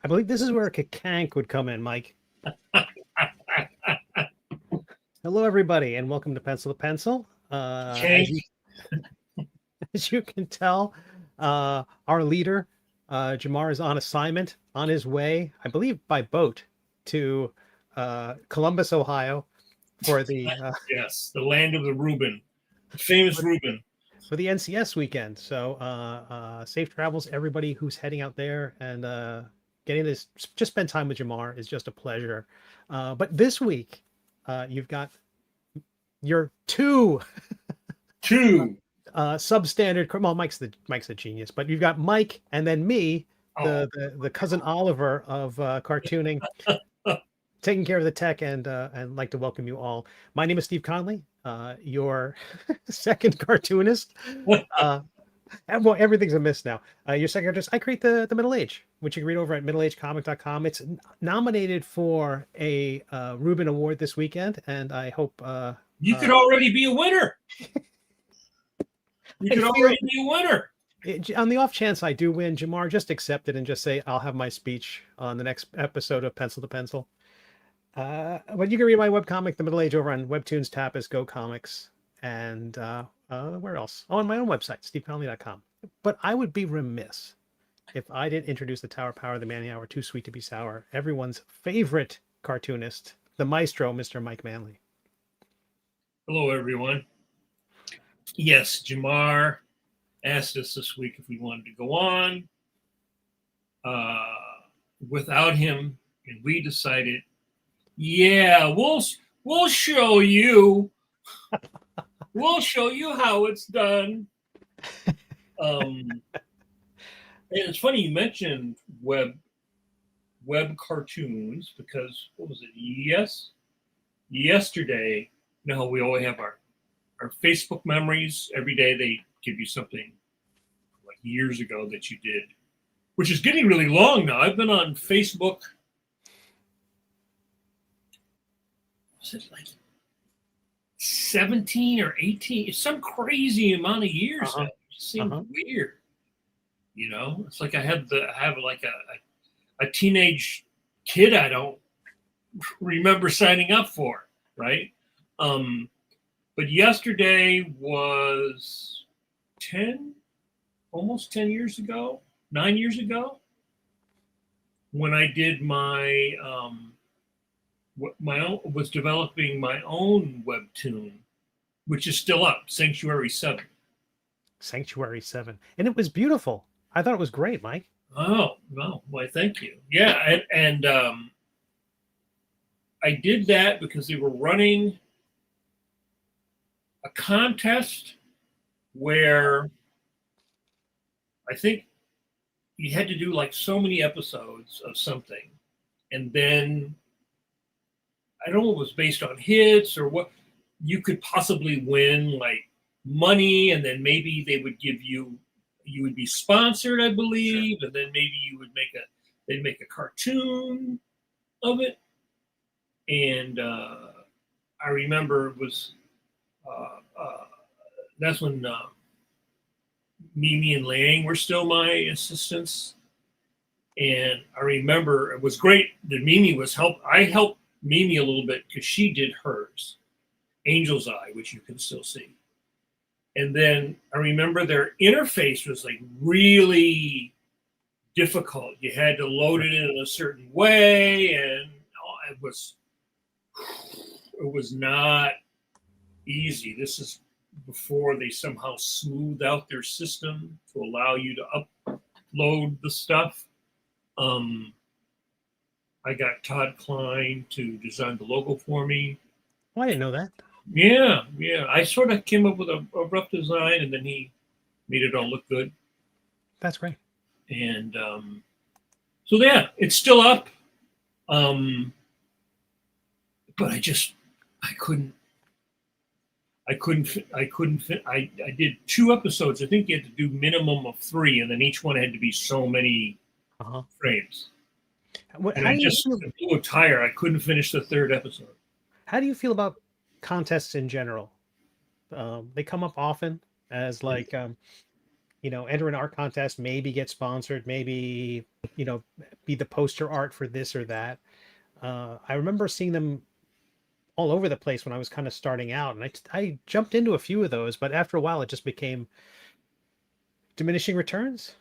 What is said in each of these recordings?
I believe this is where a kakank would come in, Mike. Hello, everybody, and welcome to Pencil to Pencil. As you can tell, our leader, Jamar, is on assignment, on his way, I believe, by boat to Columbus, Ohio, for the yes, the land of the Reuben, the famous Reuben. For the NCS weekend. So safe travels, everybody who's heading out there, and getting this, just spend time with Jamar is just a pleasure. But this week, you've got your two substandard. Well, Mike's the genius, but you've got Mike and then me, the cousin Oliver of cartooning, taking care of the tech, and like to welcome you all. My name is Steve Conley, your second cartoonist. Well, everything's a miss now. Your second cartoonist. I create the Middle Age, which you can read over at middleagecomic.com. It's nominated for a Reuben Award this weekend, and I hope you could already be a winner. You could already be a winner. On the off chance I do win, Jamar, just accept it and just say I'll have my speech on the next episode of Pencil to Pencil. But you can read my webcomic, The Middle Age, over on Webtoons, Tapas, Go Comics, and where else? Oh, on my own website, steveconley.com. But I would be remiss if I didn't introduce the Tower Power, the Manny Hour, Too Sweet to Be Sour, everyone's favorite cartoonist, the maestro, Mr. Mike Manley. Hello, everyone. Yes, Jamar asked us this week if we wanted to go on without him, and we decided, yeah, we'll show you. We'll show you how it's done. And it's funny you mentioned web cartoons, because what was it? Yesterday. No, we always have our Facebook memories. Every day they give you something like years ago that you did, which is getting really long now. I've been on Facebook. Was it like 17 or 18? It's some crazy amount of years now. It just seems weird. You know, it's like I have like a teenage kid I don't remember signing up for, right? But yesterday was almost 10 years ago, 9 years ago, when I did was developing my own webtoon, which is still up, Sanctuary 7. Sanctuary 7. And it was beautiful. I thought it was great, Mike. Oh, well, why, thank you. Yeah, and I did that because they were running a contest where I think you had to do like so many episodes of something, and then I don't know if it was based on hits or what. You could possibly win like money, and then maybe they would give you would be sponsored, I believe, sure. And then maybe they'd make a cartoon of it. And I remember it was that's when Mimi and Liang were still my assistants, and I remember it was great that Mimi was I helped Mimi a little bit because she did hers, Angel's Eye, which you can still see. And then I remember their interface was like really difficult. You had to load it in a certain way, and it was not easy. This is before they somehow smoothed out their system to allow you to upload the stuff. I got Todd Klein to design the logo for me. Oh, I didn't know that. Yeah. I sort of came up with a rough design, and then he made it all look good. That's great. And so yeah, it's still up. But I did 2 episodes. I think you had to do minimum of 3, and then each one had to be so many frames. And I just blew a tire. I couldn't finish the 3rd episode. How do you feel about contests in general? They come up often as like, enter an art contest, maybe get sponsored, maybe, be the poster art for this or that. I remember seeing them all over the place when I was kind of starting out, and I jumped into a few of those, but after a while it just became diminishing returns.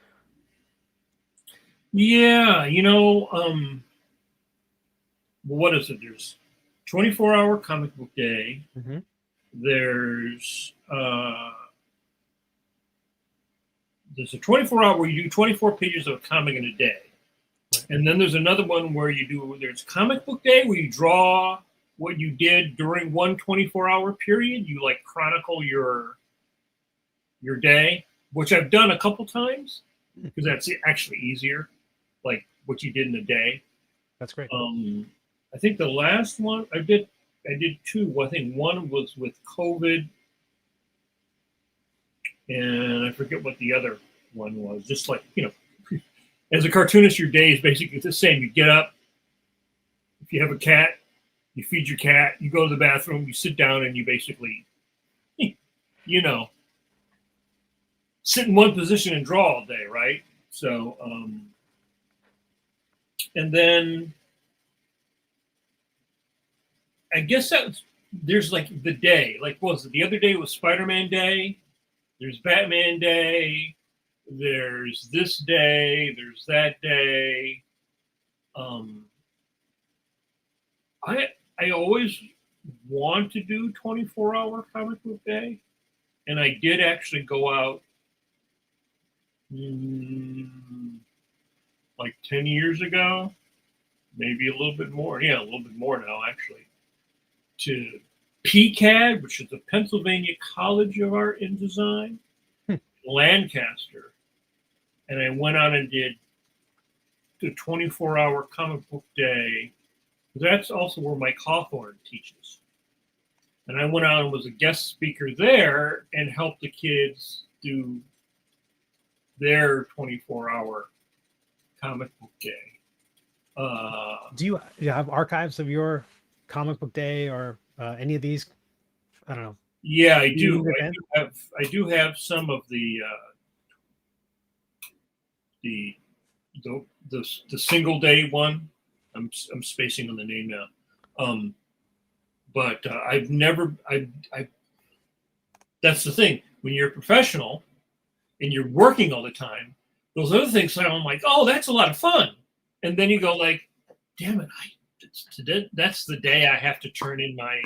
Yeah, what is it? There's 24-hour comic book day. Mm-hmm. There's a 24-hour where you do 24 pages of a comic in a day. Right. And then there's another one where there's comic book day where you draw what you did during one 24-hour period. You like chronicle your day, which I've done a couple times because that's actually easier, like what you did in a day. That's great. I think the last one I did two. I think one was with COVID, and I forget what the other one was. Just like, as a cartoonist, your day is basically the same. You get up. If you have a cat, you feed your cat. You go to the bathroom. You sit down, and you basically, sit in one position and draw all day, right? So, and then I guess there's like the day. Like, what was it? The other day was Spider-Man Day. There's Batman Day. There's this day. There's that day. I always want to do 24-hour comic book day, and I did actually go out like 10 years ago, maybe a little bit more. Yeah, a little bit more now, actually, to PCAD, which is the Pennsylvania College of Art and Design, Lancaster. And I went out and did the 24-hour comic book day. That's also where Mike Hawthorne teaches. And I went out and was a guest speaker there and helped the kids do their 24-hour comic book day. Do you have archives of your comic book day or any of these? I don't know. Yeah, I do. I do have some of the single day one. I'm spacing on the name now. But I've never. That's the thing. When you're a professional and you're working all the time, those other things sound like, oh, that's a lot of fun. And then you go like, damn it, that's the day I have to turn in my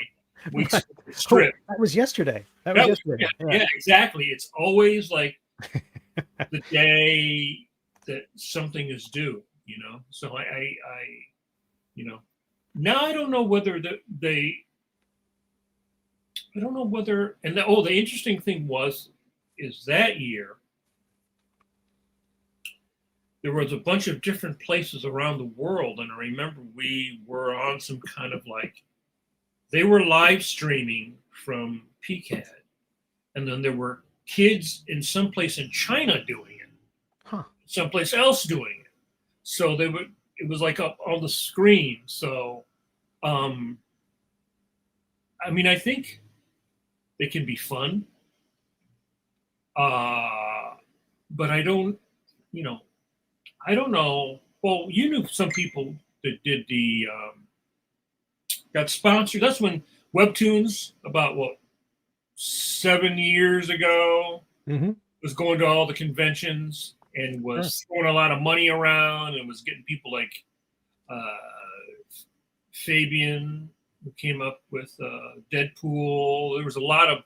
week's script. That was yesterday. That was yesterday. Yeah, exactly. It's always like the day that something is due, So I now I don't know whether and the interesting thing is that year there was a bunch of different places around the world, and I remember we were on some kind of like, they were live streaming from PCAD, and then there were kids in some place in China doing it, someplace else doing it. So it was like up on the screen. So, I think they can be fun, but I don't know. Well, you knew some people that did got sponsored. That's when Webtoons, about 7 years ago, was going to all the conventions and was throwing a lot of money around and was getting people like Fabian, who came up with Deadpool. There was a lot of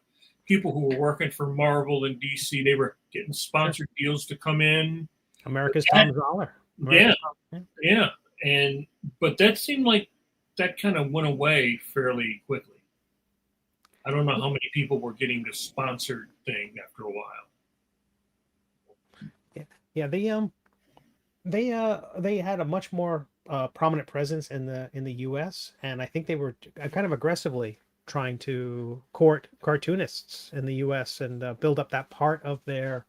people who were working for Marvel and DC. They were getting sponsored deals to come in. America's Tom Zoller. Yeah. But that seemed like that kind of went away fairly quickly. I don't know how many people were getting the sponsored thing after a while. Yeah, they had a much more prominent presence in the U.S., and I think they were kind of aggressively trying to court cartoonists in the U.S. and build up that part of their.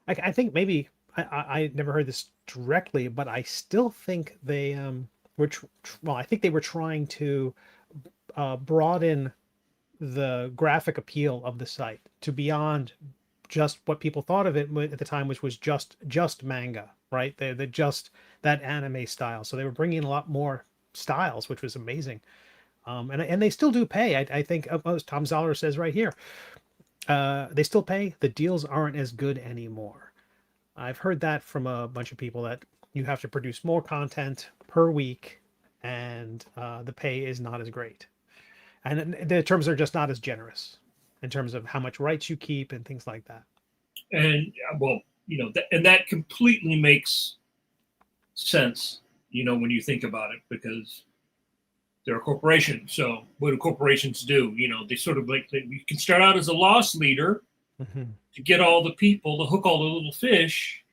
I think maybe I never heard this directly, but I still think they were. I think they were trying to broaden the graphic appeal of the site to beyond just what people thought of it at the time, which was just manga, right? The just that anime style. So they were bringing in a lot more styles, which was amazing. And they still do pay. I think, as Tom Zoller says right here, they still pay. The deals aren't as good anymore. I've heard that from a bunch of people, that you have to produce more content per week, and the pay is not as great, and the terms are just not as generous in terms of how much rights you keep and things like that. And well, and that completely makes sense, when you think about it, because they're a corporation. So what do corporations do? They sort of you can start out as a loss leader to get all the people, to hook all the little fish,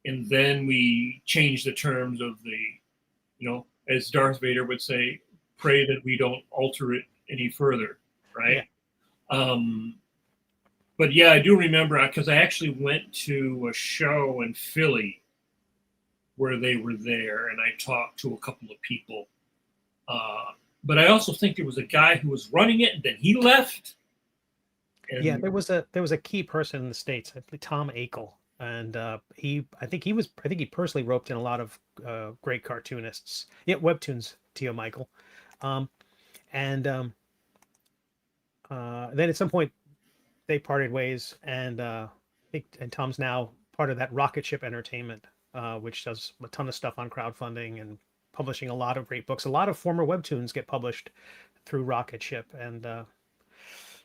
and then we change the terms of the, as Darth Vader would say, pray that we don't alter it any further, right? Yeah. But yeah, I do remember, because I actually went to a show in Philly where they were there, and I talked to a couple of people. But I also think there was a guy who was running it, and then he left. And yeah, there was a key person in the States, I believe, Tom Akel, and I think he personally roped in a lot of great cartoonists, webtoons, Tio Michael, and then at some point they parted ways, and I think Tom's now part of that Rocket Ship Entertainment, which does a ton of stuff on crowdfunding and publishing a lot of great books. A lot of former webtoons get published through Rocket Ship, and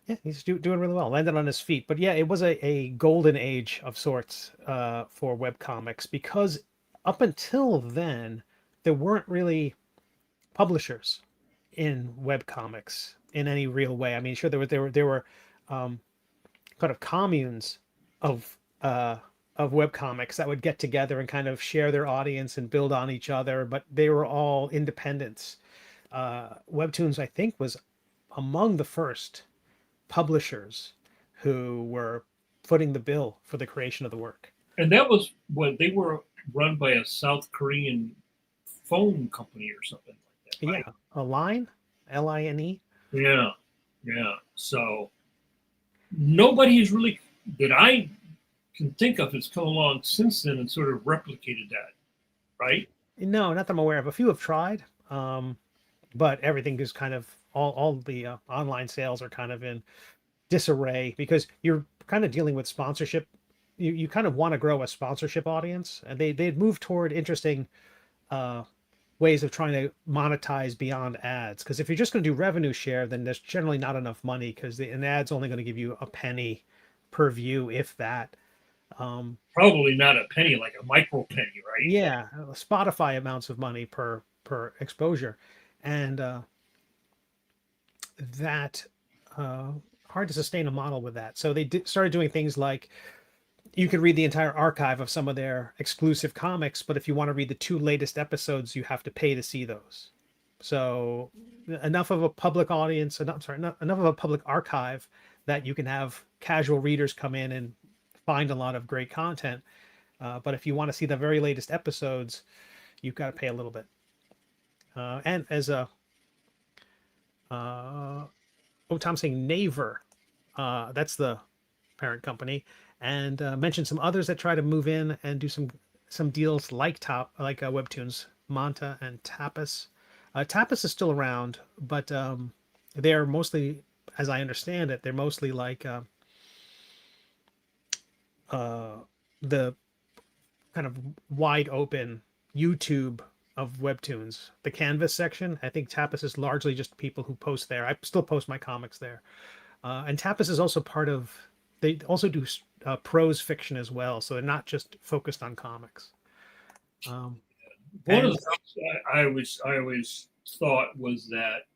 yeah, he's doing really well. Landed on his feet. But yeah, it was a golden age of sorts for webcomics, because up until then, there weren't really publishers in webcomics in any real way. I mean, sure, there were kind of communes of webcomics that would get together and kind of share their audience and build on each other, but they were all independents. Webtoons, I think, was among the first publishers who were footing the bill for the creation of the work. And that was when they were run by a South Korean phone company or something like that, right? Yeah, Line, Line. Yeah. So nobody has really, that I can think of, has come along since then and sort of replicated that, right? No, not that I'm aware of. A few have tried, but everything is kind of, all the online sales are kind of in disarray, because you're kind of dealing with sponsorship. You kind of want to grow a sponsorship audience, and they'd move toward interesting ways of trying to monetize beyond ads. Because if you're just going to do revenue share, then there's generally not enough money, because an ad's only going to give you a penny per view, if that. Probably not a penny, like a micro penny, right? Yeah, Spotify amounts of money per exposure, and that hard to sustain a model with that. So they started doing things like, you could read the entire archive of some of their exclusive comics, but if you want to read the 2 latest episodes, you have to pay to see those. So enough of a public audience, enough of a public archive that you can have casual readers come in and find a lot of great content. But if you want to see the very latest episodes, you've got to pay a little bit. And as Tom's saying Naver, that's the parent company, and mentioned some others that try to move in and do some deals like Webtoons, Manta and Tapas. Tapas is still around, but they're mostly, as I understand it, they're mostly like the kind of wide open YouTube of Webtoons. The Canvas section, I think Tapas is largely just people who post there. I still post my comics there. And Tapas is also part of, they also do prose fiction as well, so they're not just focused on comics. One of the things I always thought was that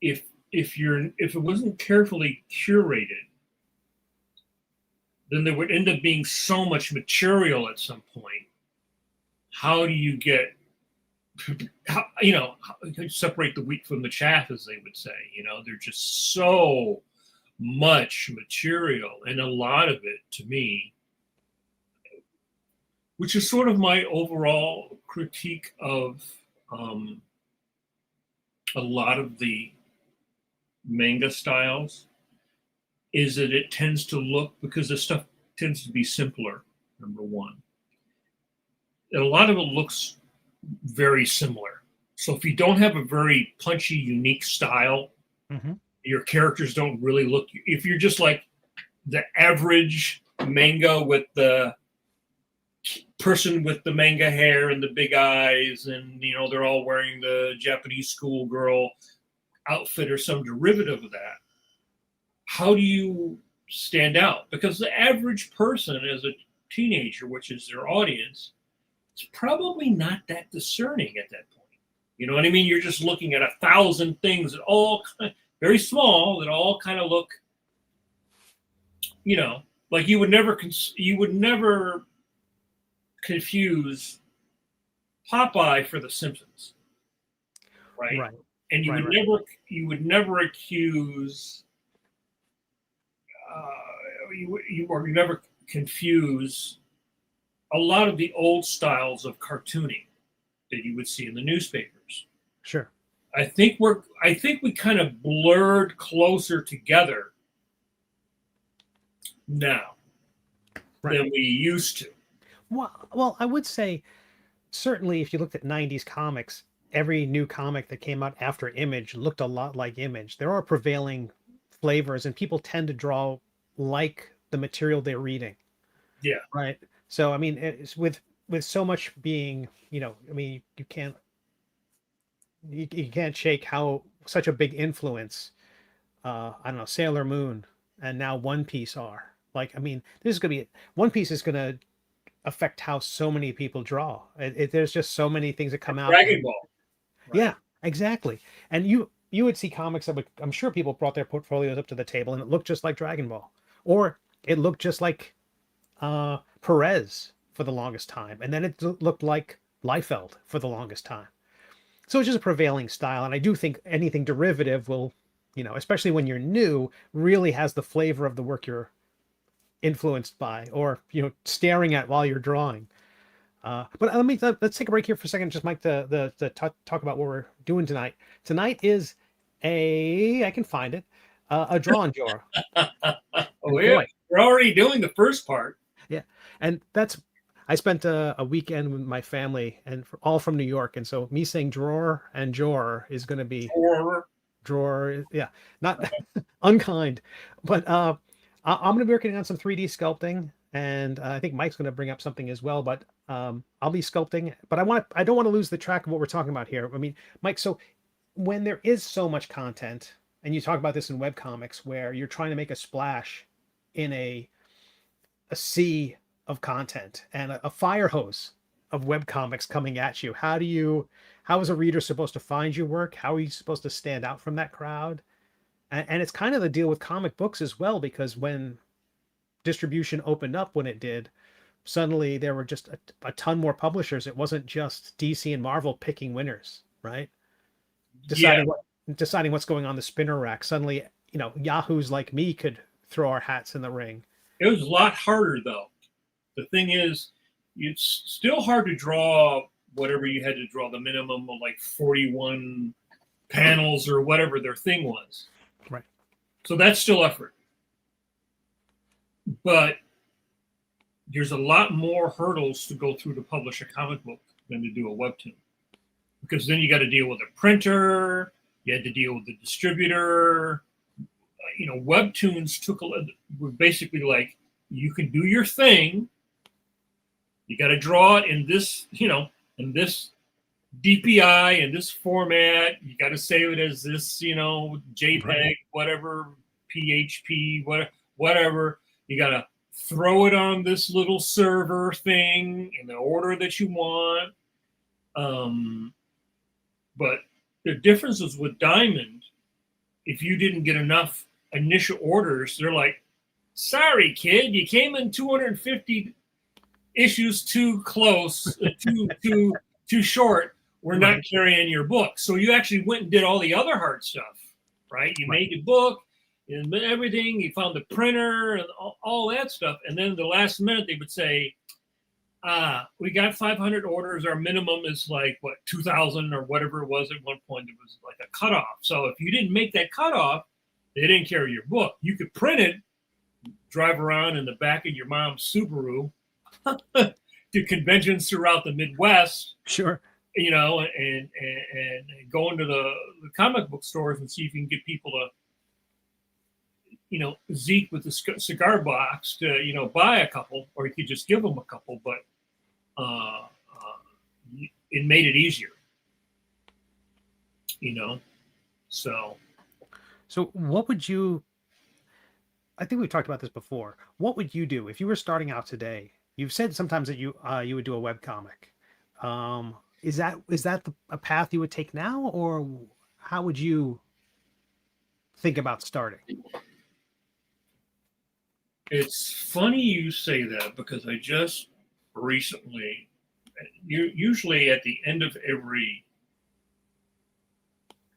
if it wasn't carefully curated, then there would end up being so much material at some point. How do you get, separate the wheat from the chaff, as they would say? There's just so much material, and a lot of it, to me, which is sort of my overall critique of a lot of the manga styles, is that it tends to look, because the stuff tends to be simpler, number one. And a lot of it looks very similar. So if you don't have a very punchy, unique style, your characters don't really look, if you're just like the average manga with the person with the manga hair and the big eyes, and they're all wearing the Japanese schoolgirl outfit or some derivative of that, how do you stand out? Because the average person as a teenager, which is their audience, is probably not that discerning at that point. You know what I mean? You're just looking at 1,000 things that all very small, that all kind of look, like you would never confuse Popeye for the Simpsons, right? Right. And you would never accuse, you never confuse a lot of the old styles of cartooning that you would see in the newspapers. Sure. I think we kind of blurred closer together now than we used to. Well, I would say certainly if you looked at 90s comics, every new comic that came out after Image looked a lot like Image. There are prevailing flavors, and people tend to draw like the material they're reading. Yeah. Right. So, I mean, it's with so much being, I mean, you can't shake how such a big influence, I don't know, Sailor Moon and now One Piece are. Like, I mean, One Piece is going to affect how so many people draw. There's just so many things that come out. Dragon Ball. Right? Yeah, exactly. And you would see comics that I'm sure people brought their portfolios up to the table and it looked just like Dragon Ball, or it looked just like Perez for the longest time, and then it looked like Liefeld for the longest time. So it's just a prevailing style, and I do think anything derivative will, especially when you're new, really has the flavor of the work you're influenced by, or staring at while you're drawing. But let's take a break here for a second, just Mike, to talk about what we're doing tonight. Tonight is I can find it, a draw-in drawer. Oh yeah, we're already doing the first part. Yeah, and I spent a weekend with my family, and all from New York, and so me saying drawer and drawer is going to be drawer. Yeah, not unkind, but I'm going to be working on some 3D sculpting, and I think Mike's going to bring up something as well. But I'll be sculpting, but I don't want to lose the track of what we're talking about here. I mean, Mike, so when there is so much content, and you talk about this in webcomics, where you're trying to make a splash in a sea of content and a fire hose of webcomics coming at you, how is a reader supposed to find your work? How are you supposed to stand out from that crowd? And it's kind of the deal with comic books as well, because when distribution opened up, when it did, suddenly there were just a ton more publishers. It wasn't just DC and Marvel picking winners, right? Deciding what's going on the spinner rack. Suddenly, Yahoos like me could throw our hats in the ring. It was a lot harder, though. The thing is, it's still hard to draw whatever you had to draw, the minimum of like 41 panels or whatever their thing was. Right. So that's still effort. But there's a lot more hurdles to go through to publish a comic book than to do a webtoon. Because then you got to deal with a printer, you had to deal with the distributor. Webtoons were basically like, you can do your thing. You got to draw it in this, in this DPI, in this format. You got to save it as this, JPEG, whatever, PHP, whatever. You got to throw it on this little server thing in the order that you want. But the difference is with Diamond, if you didn't get enough initial orders, they're like, sorry, kid, you came in 250 issues too close, too short. We're not carrying your book. So you actually went and did all the other hard stuff, right? You made the book and everything. You found the printer and all that stuff. And then the last minute they would say, we got 500 orders. Our minimum is like, 2,000 or whatever it was at one point. It was like a cutoff. So if you didn't make that cutoff, they didn't carry your book. You could print it drive around in the back of your mom's Subaru to conventions throughout the Midwest, Sure. you know, and go into the comic book stores and see if you can get people to, you know, Zeke with the cigar box to, you know, buy a couple, or you could just give them a couple, but it made it easier, you know. So what would you, I think we've talked about this before. What would you do if you were starting out today? You've said sometimes that you would do a web comic. Is that a path you would take now, or how would you think about starting? it's funny you say that, because I just recently, usually at the end of every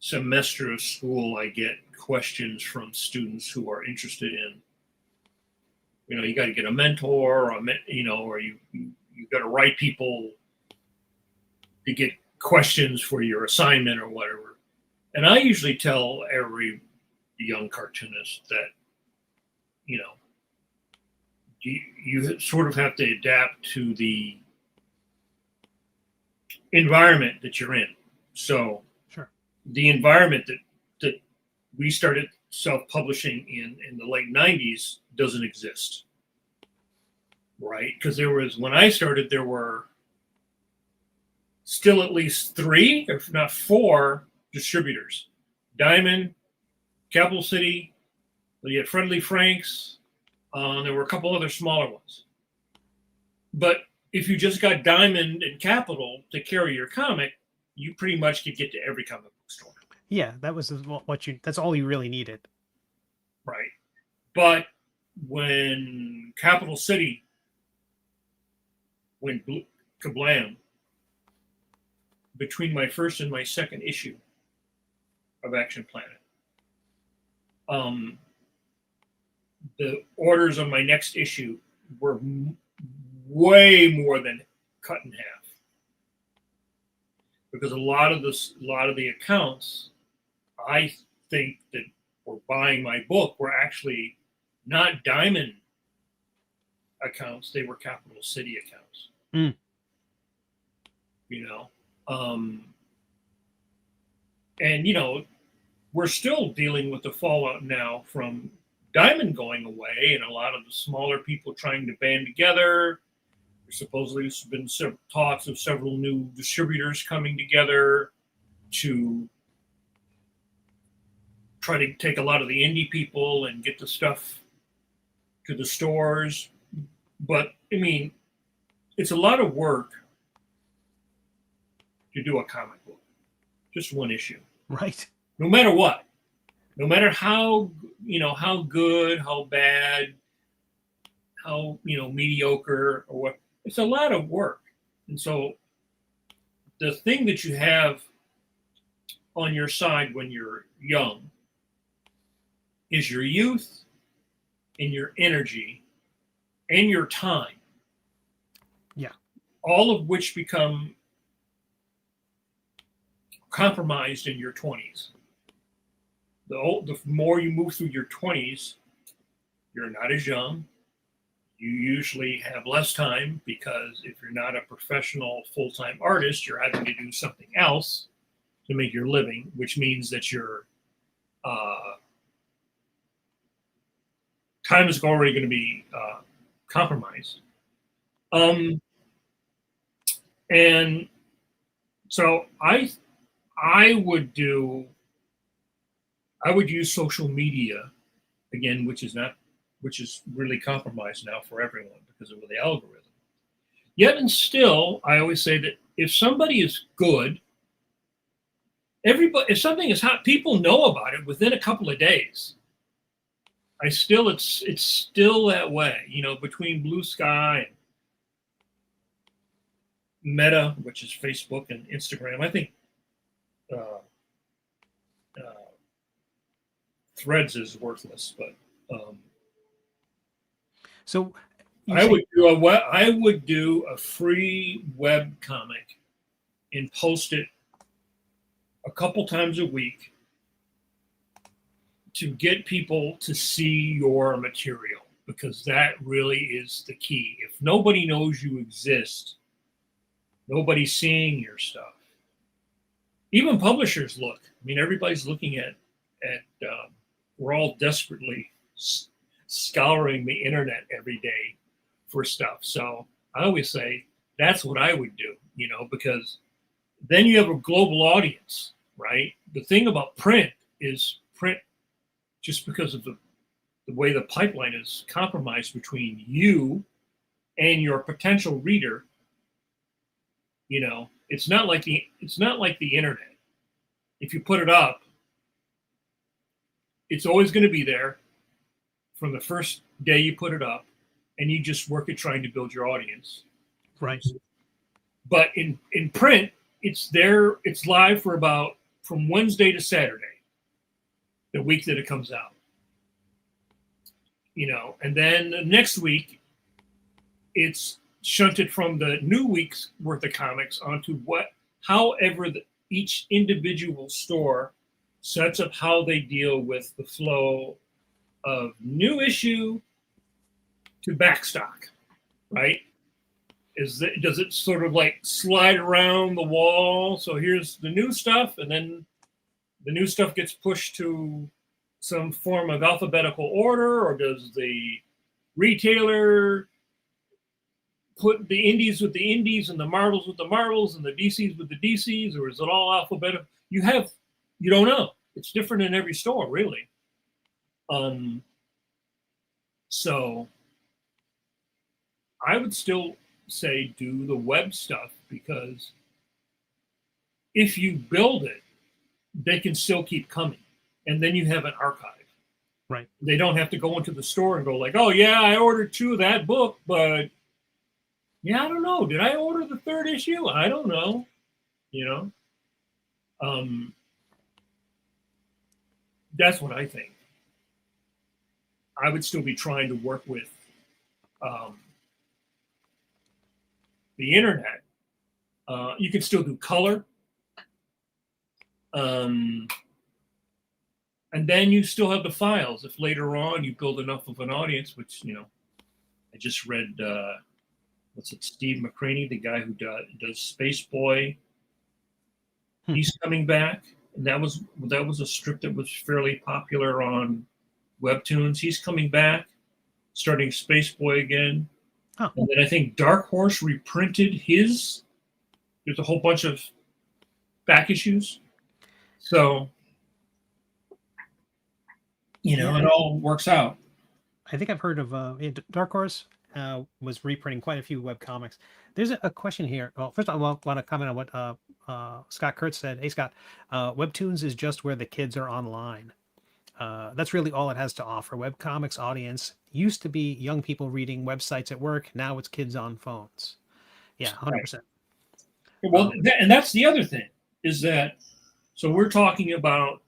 semester of school, I get questions from students who are interested in, you know, you got to get a mentor, or you know, or you got to write people to get questions for your assignment or whatever. And I usually tell every young cartoonist that, you know, you sort of have to adapt to the environment that you're in. So Sure. the environment that we started self-publishing in the late 90s doesn't exist, right? Because when I started, there were still at least 3, if not 4, distributors: Diamond, Capital City, you had Friendly Franks, there were a couple other smaller ones. But if you just got Diamond and Capital to carry your comic, you pretty much could get to every comic book store. Yeah, that was that's all you really needed. Right. But when Capital City went kablam, between my first and my second issue of Action Planet, the orders on my next issue were way more than cut in half, because a lot of the accounts, I think, that were buying my book were actually not Diamond accounts; they were Capital City accounts. Mm. You know, and you know, we're still dealing with the fallout now from Diamond going away, and a lot of the smaller people trying to band together. There's supposedly been some talks of several new distributors coming together to try to take a lot of the indie people and get the stuff to the stores. But I mean, it's a lot of work to do a comic book, just one issue, Right. no matter what, no matter how, you know, how good, how bad, how, you know, mediocre or what. It's a lot of work. And so the thing that you have on your side when you're young is your youth and your energy and your time. Yeah. All of which become compromised in your 20s. The more you move through your 20s, you're not as young. You usually have less time, because if you're not a professional full-time artist, you're having to do something else to make your living, which means that your time is already going to be compromised. And so I would use social media again, which is really compromised now for everyone because of the algorithm. Yet and still, I always say that if somebody is good, if something is hot, people know about it within a couple of days. It's still that way, you know, between Blue Sky and Meta, which is Facebook and Instagram. I think Threads is worthless, but so I would do a free web comic and post it a couple times a week to get people to see your material, because that really is the key. If nobody knows you exist, nobody's seeing your stuff. Even publishers look. I mean, everybody's looking at we're all desperately scouring the internet every day for stuff. So I always say that's what I would do, because then you have a global audience, right? The thing about print is print, just because of the way the pipeline is compromised between you and your potential reader, it's not like the internet. If you put it up, it's always going to be there from the first day you put it up, and you just work at trying to build your audience. Right. But in print, it's there. It's live from Wednesday to Saturday, the week that it comes out. And then the next week, it's shunted from the new week's worth of comics onto however each individual store sets up how they deal with the flow of new issue to backstock, right? Does it sort of like slide around the wall? So here's the new stuff, and then the new stuff gets pushed to some form of alphabetical order, or does the retailer put the indies with the indies and the Marvels with the Marvels and the DCs with the DCs, or is it all alphabetical? You don't know. It's different in every store, really. So I would still say do the web stuff, because if you build it, they can still keep coming. And then you have an archive. Right. They don't have to go into the store and go like, oh, yeah, I ordered 2 of that book, but yeah, I don't know. Did I order the 3rd issue? I don't know. That's what I think. I would still be trying to work with the internet. You can still do color. And then you still have the files. If later on you build enough of an audience, which, I just read, Steve McCraney, the guy who does Space Boy. He's coming back. And that was a strip that was fairly popular on Webtoons. He's coming back, starting Space Boy again. Oh. And then I think Dark Horse reprinted his. There's a whole bunch of back issues. So, it all works out. I think I've heard of Dark Horse was reprinting quite a few web comics. There's a question here. Well, first I want to comment on what Scott Kurtz said. Hey, Scott, Webtoons is just where the kids are online. That's really all it has to offer. Webcomics audience used to be young people reading websites at work. Now it's kids on phones. Yeah, 100%. Right. Well, and that's the other thing is that, so we're talking about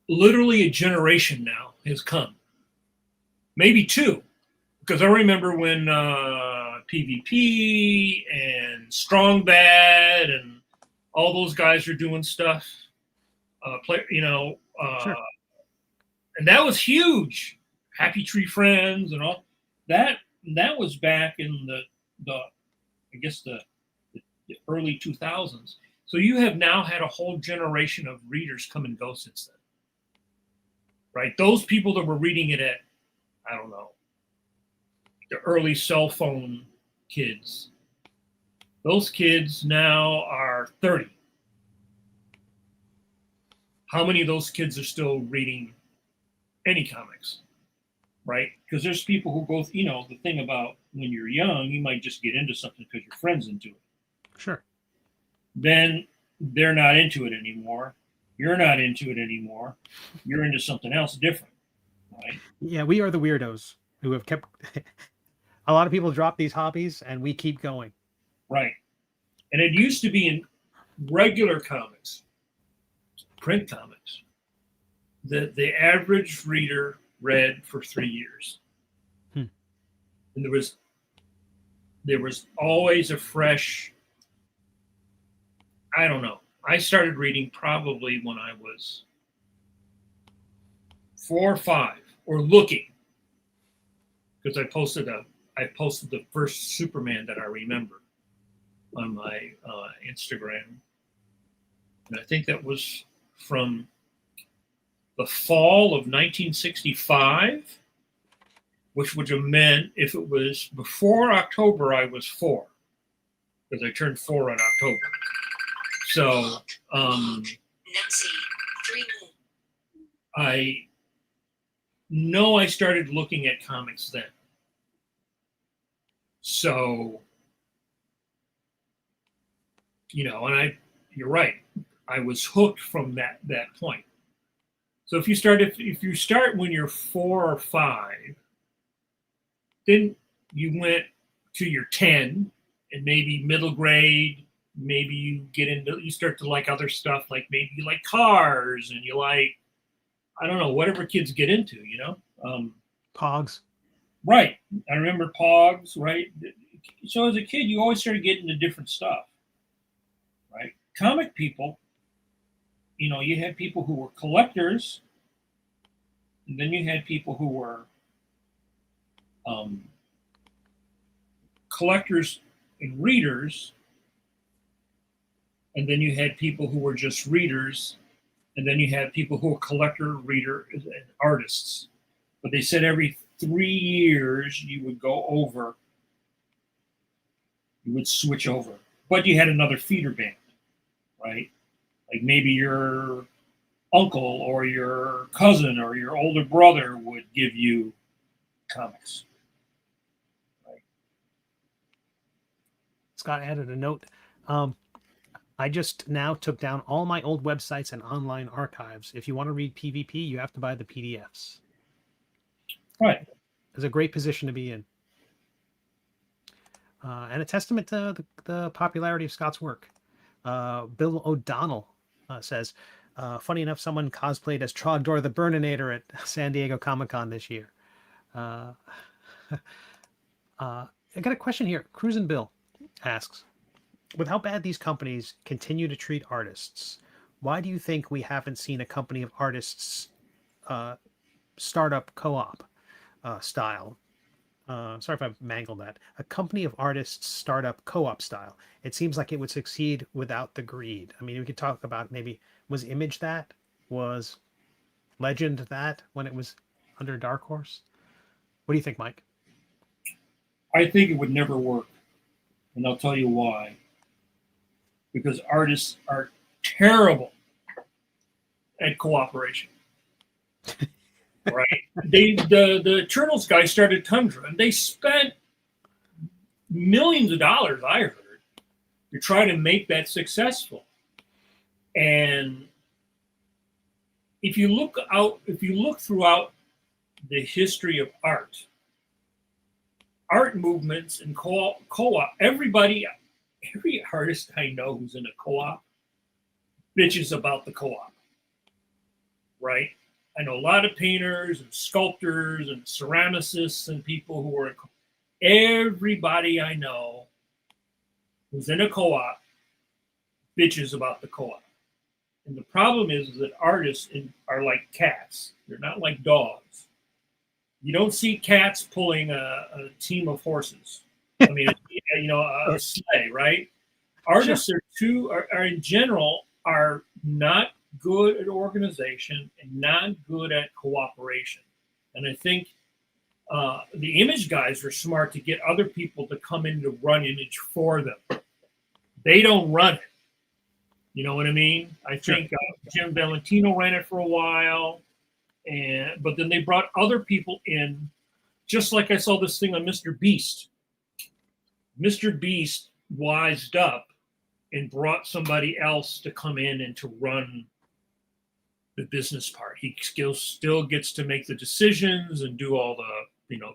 literally a generation now has come. Maybe 2. Because I remember when PvP and Strong Bad and all those guys are doing stuff. Sure. And that was huge. Happy Tree Friends and all that. That was back in the early 2000s. So you have now had a whole generation of readers come and go since then, right? Those people that were reading it at, I don't know, the early cell phone kids. Those kids now are 30. How many of those kids are still reading any comics, right? Because there's people who go, the thing about when you're young, you might just get into something because your friend's into it. Sure. Then they're not into it anymore. You're not into it anymore. You're into something else different, right? Yeah, we are the weirdos who have kept... A lot of people drop these hobbies and we keep going. Right. And it used to be in regular comics, print comics, that the average reader read for 3 years. And there was always a fresh, I don't know. I started reading probably when I was 4 or 5, or looking. because I posted the first Superman that I remember on my Instagram, and I think that was from the fall of 1965, which would have meant if it was before October, I was 4, because I turned 4 in October. So I know I started looking at comics then. So, and you're right, I was hooked from that point. So if you start when you're 4 or 5, then you went to your 10 and maybe middle grade, maybe you start to like other stuff, like maybe you like cars and you like, I don't know, whatever kids get into, Pogs. Right. I remember Pogs, right? So as a kid, you always started getting into different stuff, right? Comic people, you had people who were collectors, and then you had people who were collectors and readers, and then you had people who were just readers, and then you had people who were collector, reader, and artists. But they said every 3 years you would switch over. But you had another feeder band, right? Like maybe your uncle or your cousin or your older brother would give you comics. Right? Scott added a note. I just now took down all my old websites and online archives. If you want to read PvP, you have to buy the PDFs. Right. It's a great position to be in. And a testament to the popularity of Scott's work. Bill O'Donnell says, funny enough, someone cosplayed as Trogdor the Burninator at San Diego Comic-Con this year. I got a question here. Cruisin' Bill asks, with how bad these companies continue to treat artists, why do you think we haven't seen a company of artists startup co-op style? Sorry if I mangled that. A company of artists startup co-op style. It seems like it would succeed without the greed. I mean, we could talk about maybe, was Image that? Was Legend that when it was under Dark Horse? What do you think, Mike? I think it would never work. And I'll tell you why. Because artists are terrible at cooperation. Right? The Eternals guy started Tundra, and they spent millions of dollars, I heard, to try to make that successful. And if you look throughout the history of art movements and co-op, every artist I know who's in a co-op bitches about the co-op, right? I know a lot of painters and sculptors and ceramicists and people who are everybody I know who's in a co-op bitches about the co-op. And the problem is that artists are like cats. They're not like dogs. You don't see cats pulling a team of horses. I mean, a sleigh, right? Artists are in general are not good at organization and not good at cooperation. And I think the Image guys are smart to get other people to come in to run Image for them. They don't run it. You know what I mean? I think Jim Valentino ran it for a while, but then they brought other people in, just like I saw this thing on Mr. Beast. Mr. Beast wised up and brought somebody else to come in and to run the business part. He still gets to make the decisions and do all the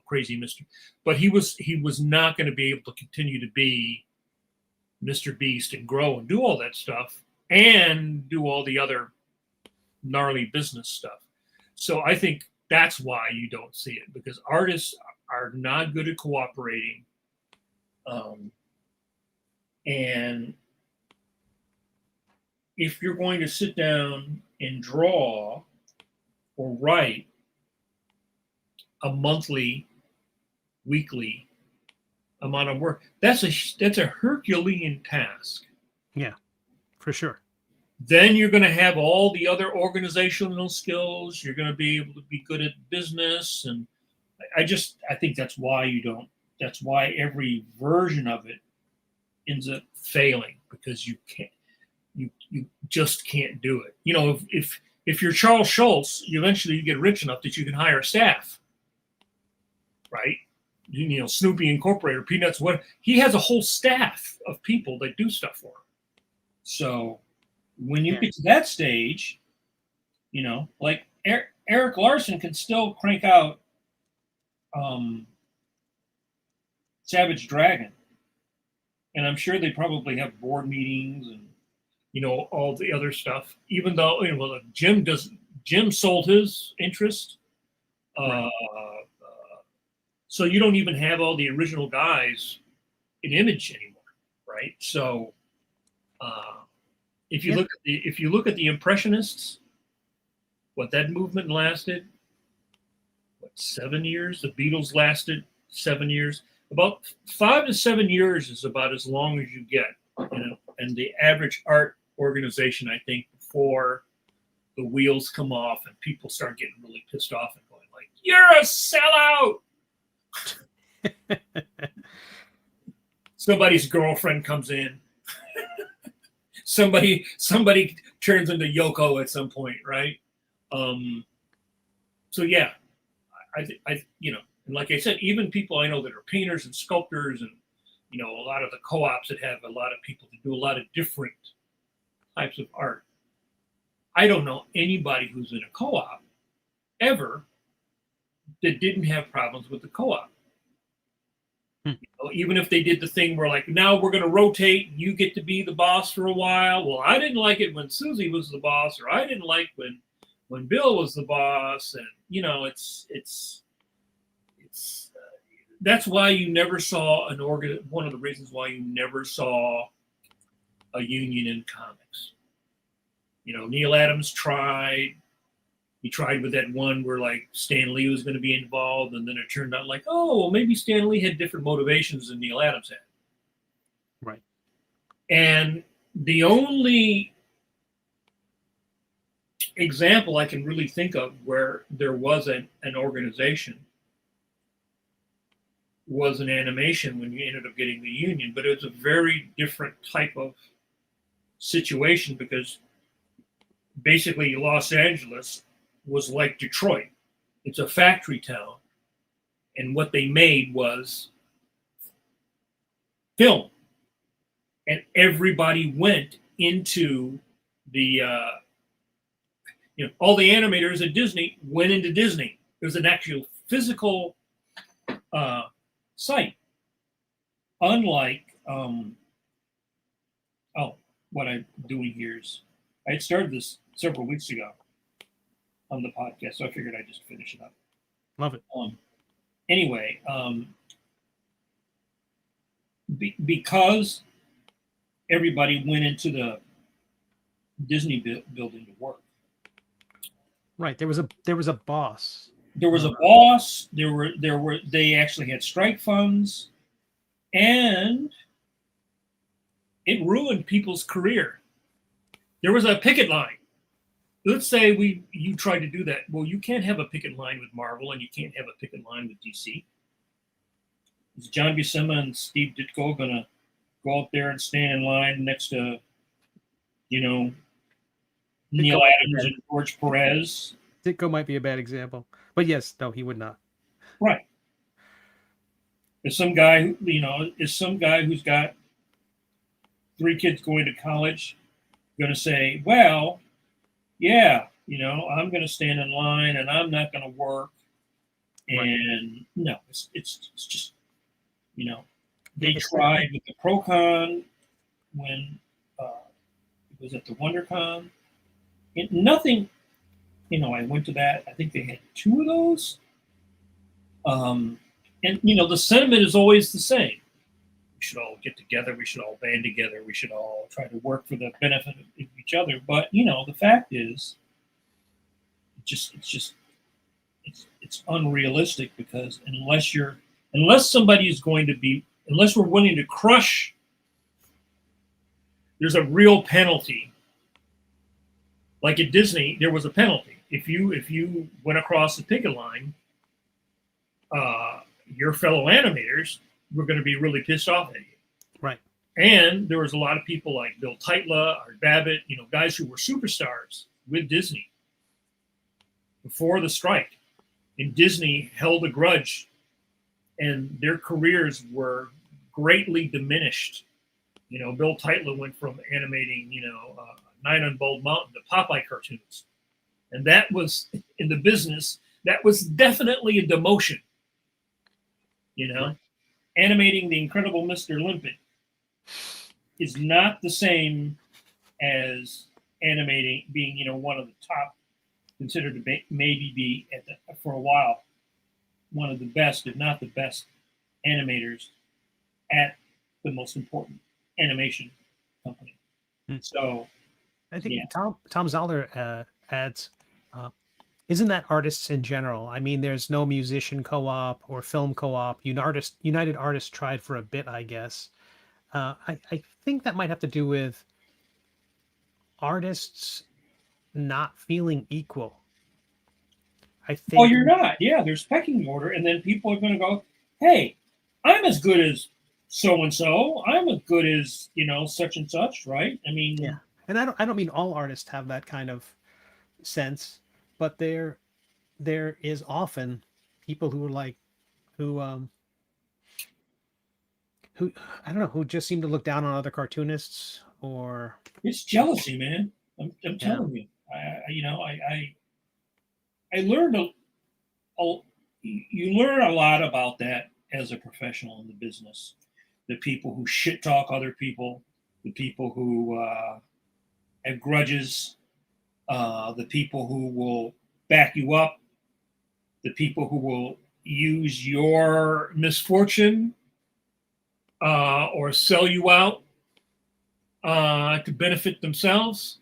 crazy Mr. But he was not going to be able to continue to be Mr. Beast and grow and do all that stuff and do all the other gnarly business stuff. So I think that's why you don't see it, because artists are not good at cooperating. And if you're going to sit down and draw or write a monthly weekly amount of work. That's a Herculean task. Yeah, for sure. Then you're going to have all the other organizational skills. You're going to be able to be good at business. And I think that's why that's why every version of it ends up failing, because you just can't do it. You know, if you're Charles Schultz, eventually you get rich enough that you can hire staff, right? You know, Snoopy Incorporated, Peanuts, what, he has a whole staff of people that do stuff for him. So when you get to that stage, you know, like Eric Larson can still crank out Savage Dragon. And I'm sure they probably have board meetings and, you know, all the other stuff, even though, you know, well, Jim sold his interest. Right. So you don't even have all the original guys in Image anymore, right? So if you look at the Impressionists, what that movement lasted, 7 years? The Beatles lasted 7 years. About 5 to 7 years is about as long as you get, you know. And the average art organization, I think, before the wheels come off and people start getting really pissed off and going like, "You're a sellout." Somebody's girlfriend comes in. somebody turns into Yoko at some point, right? So yeah, I you know, and like I said, even people I know that are painters and sculptors, and you know, a lot of the co-ops that have a lot of people that do a lot of different types of art. I don't know anybody who's in a co-op ever that didn't have problems with the co-op. You know, even if they did the thing where like, now we're going to rotate and you get to be the boss for a while. Well, I didn't like it when Susie was the boss, or I didn't like when Bill was the boss. And you know, it's that's why you never saw one of the reasons why you never saw a union in comics. You know, Neil Adams tried. He tried with that one where like Stan Lee was going to be involved, and then it turned out like, oh, well, maybe Stan Lee had different motivations than Neil Adams had. Right. And the only example I can really think of where there was an organization was an animation when you ended up getting the union, but it was a very different type of situation, because basically Los Angeles was like Detroit. It's a factory town. And what they made was film. And everybody went into the, you know, all the animators at Disney went into Disney. There's an actual physical site. Unlike, what I'm doing here is, I had started this several weeks ago on the podcast, so I figured I'd just finish it up. Love it. Anyway, because everybody went into the Disney building to work. Right. There was a boss. There was a boss. They actually had strike funds, and it ruined people's career. There was a picket line. Let's say you tried to do that. Well, you can't have a picket line with Marvel, and you can't have a picket line with DC. Is John Buscema and Steve Ditko going to go out there and stand in line next to, you know, Neil Adams and George Perez? Ditko might be a bad example, but yes, no, he would not. Right. Is some guy who's got 3 kids going to college going to say, well, yeah, you know, I'm going to stand in line and I'm not going to work? And no, it's just, you know, they tried with the ProCon when it was at the WonderCon. Nothing, you know, I went to that. I think they had 2 of those. And, you know, the sentiment is always the same. We should all get together. We should all band together. We should all try to work for the benefit of each other. But, you know, the fact is, it's unrealistic, because unless you're unless somebody is going to be, unless we're willing to crush, there's a real penalty. Like at Disney, there was a penalty. If you went across the picket line, your fellow animators were going to be really pissed off at you. Right. And there was a lot of people like Bill Teitla, Art Babbitt, guys who were superstars with Disney before the strike. And Disney held a grudge, and their careers were greatly diminished. Bill Teitla went from animating, Night on Bald Mountain to Popeye cartoons. And that was, in the business, that was definitely a demotion. Animating The Incredible Mr. Limpet is not the same as animating, being, one of the top, considered to maybe be for a while, one of the best, if not the best, animators at the most important animation company. So I think Tom Zoller adds, isn't that artists in general? I mean, there's no musician co-op or film co-op. United Artists tried for a bit, I guess. I think that might have to do with artists not feeling equal. I think. Well, you're not. Yeah, there's pecking order, and then people are going to go, "Hey, I'm as good as so and so. I'm as good as such and such." Right? I mean, yeah. And I don't mean all artists have that kind of sense, but there is often people who are like, who I don't know, who just seem to look down on other cartoonists, or it's jealousy, man. I'm telling you. I learned you learn a lot about that as a professional in the business. The people who shit talk other people, the people who have grudges, the people who will back you up, the people who will use your misfortune or sell you out to benefit themselves.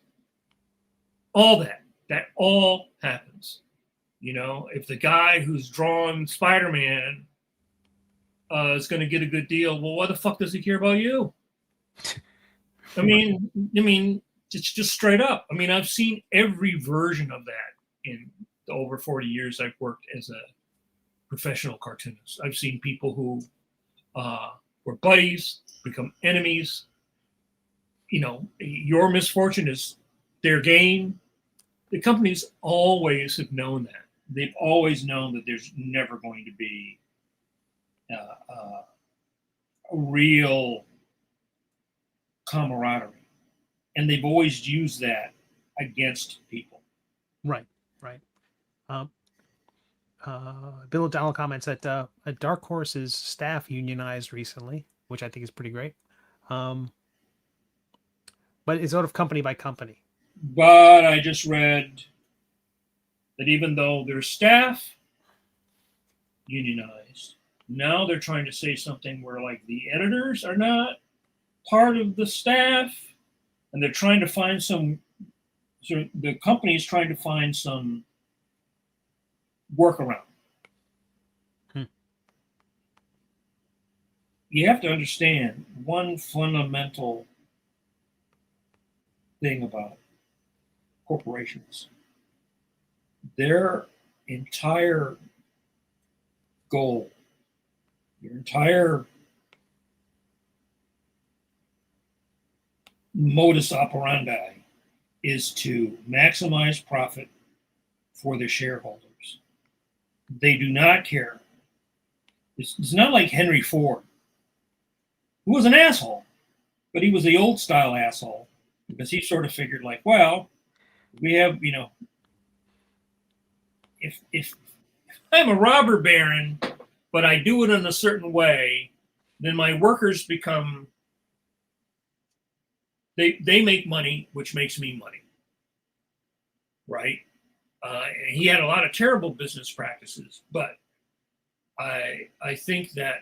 All that all happens. If the guy who's drawn Spider-Man is going to get a good deal, well, why the fuck does he care about you? I mean, it's just straight up. I mean, I've seen every version of that in the over 40 years I've worked as a professional cartoonist. I've seen people who were buddies become enemies. Your misfortune is their gain. The companies always have known that. They've always known that there's never going to be a real camaraderie. And they've always used that against people. Right. Bill O'Donnell comments that a Dark Horse's staff unionized recently, which I think is pretty great. But it's sort of company by company. But I just read that even though their staff unionized, now they're trying to say something where like the editors are not part of the staff, and they're trying to find some, so the company is trying to find some workaround. You have to understand one fundamental thing about corporations. Their entire goal, their entire modus operandi is to maximize profit for their shareholders. They do not care. It's not like Henry Ford, who was an asshole, but he was the old style asshole because he sort of figured like, well, we have, if I'm a robber baron, but I do it in a certain way, then my workers become, they make money, which makes me money, right? He had a lot of terrible business practices, but I think that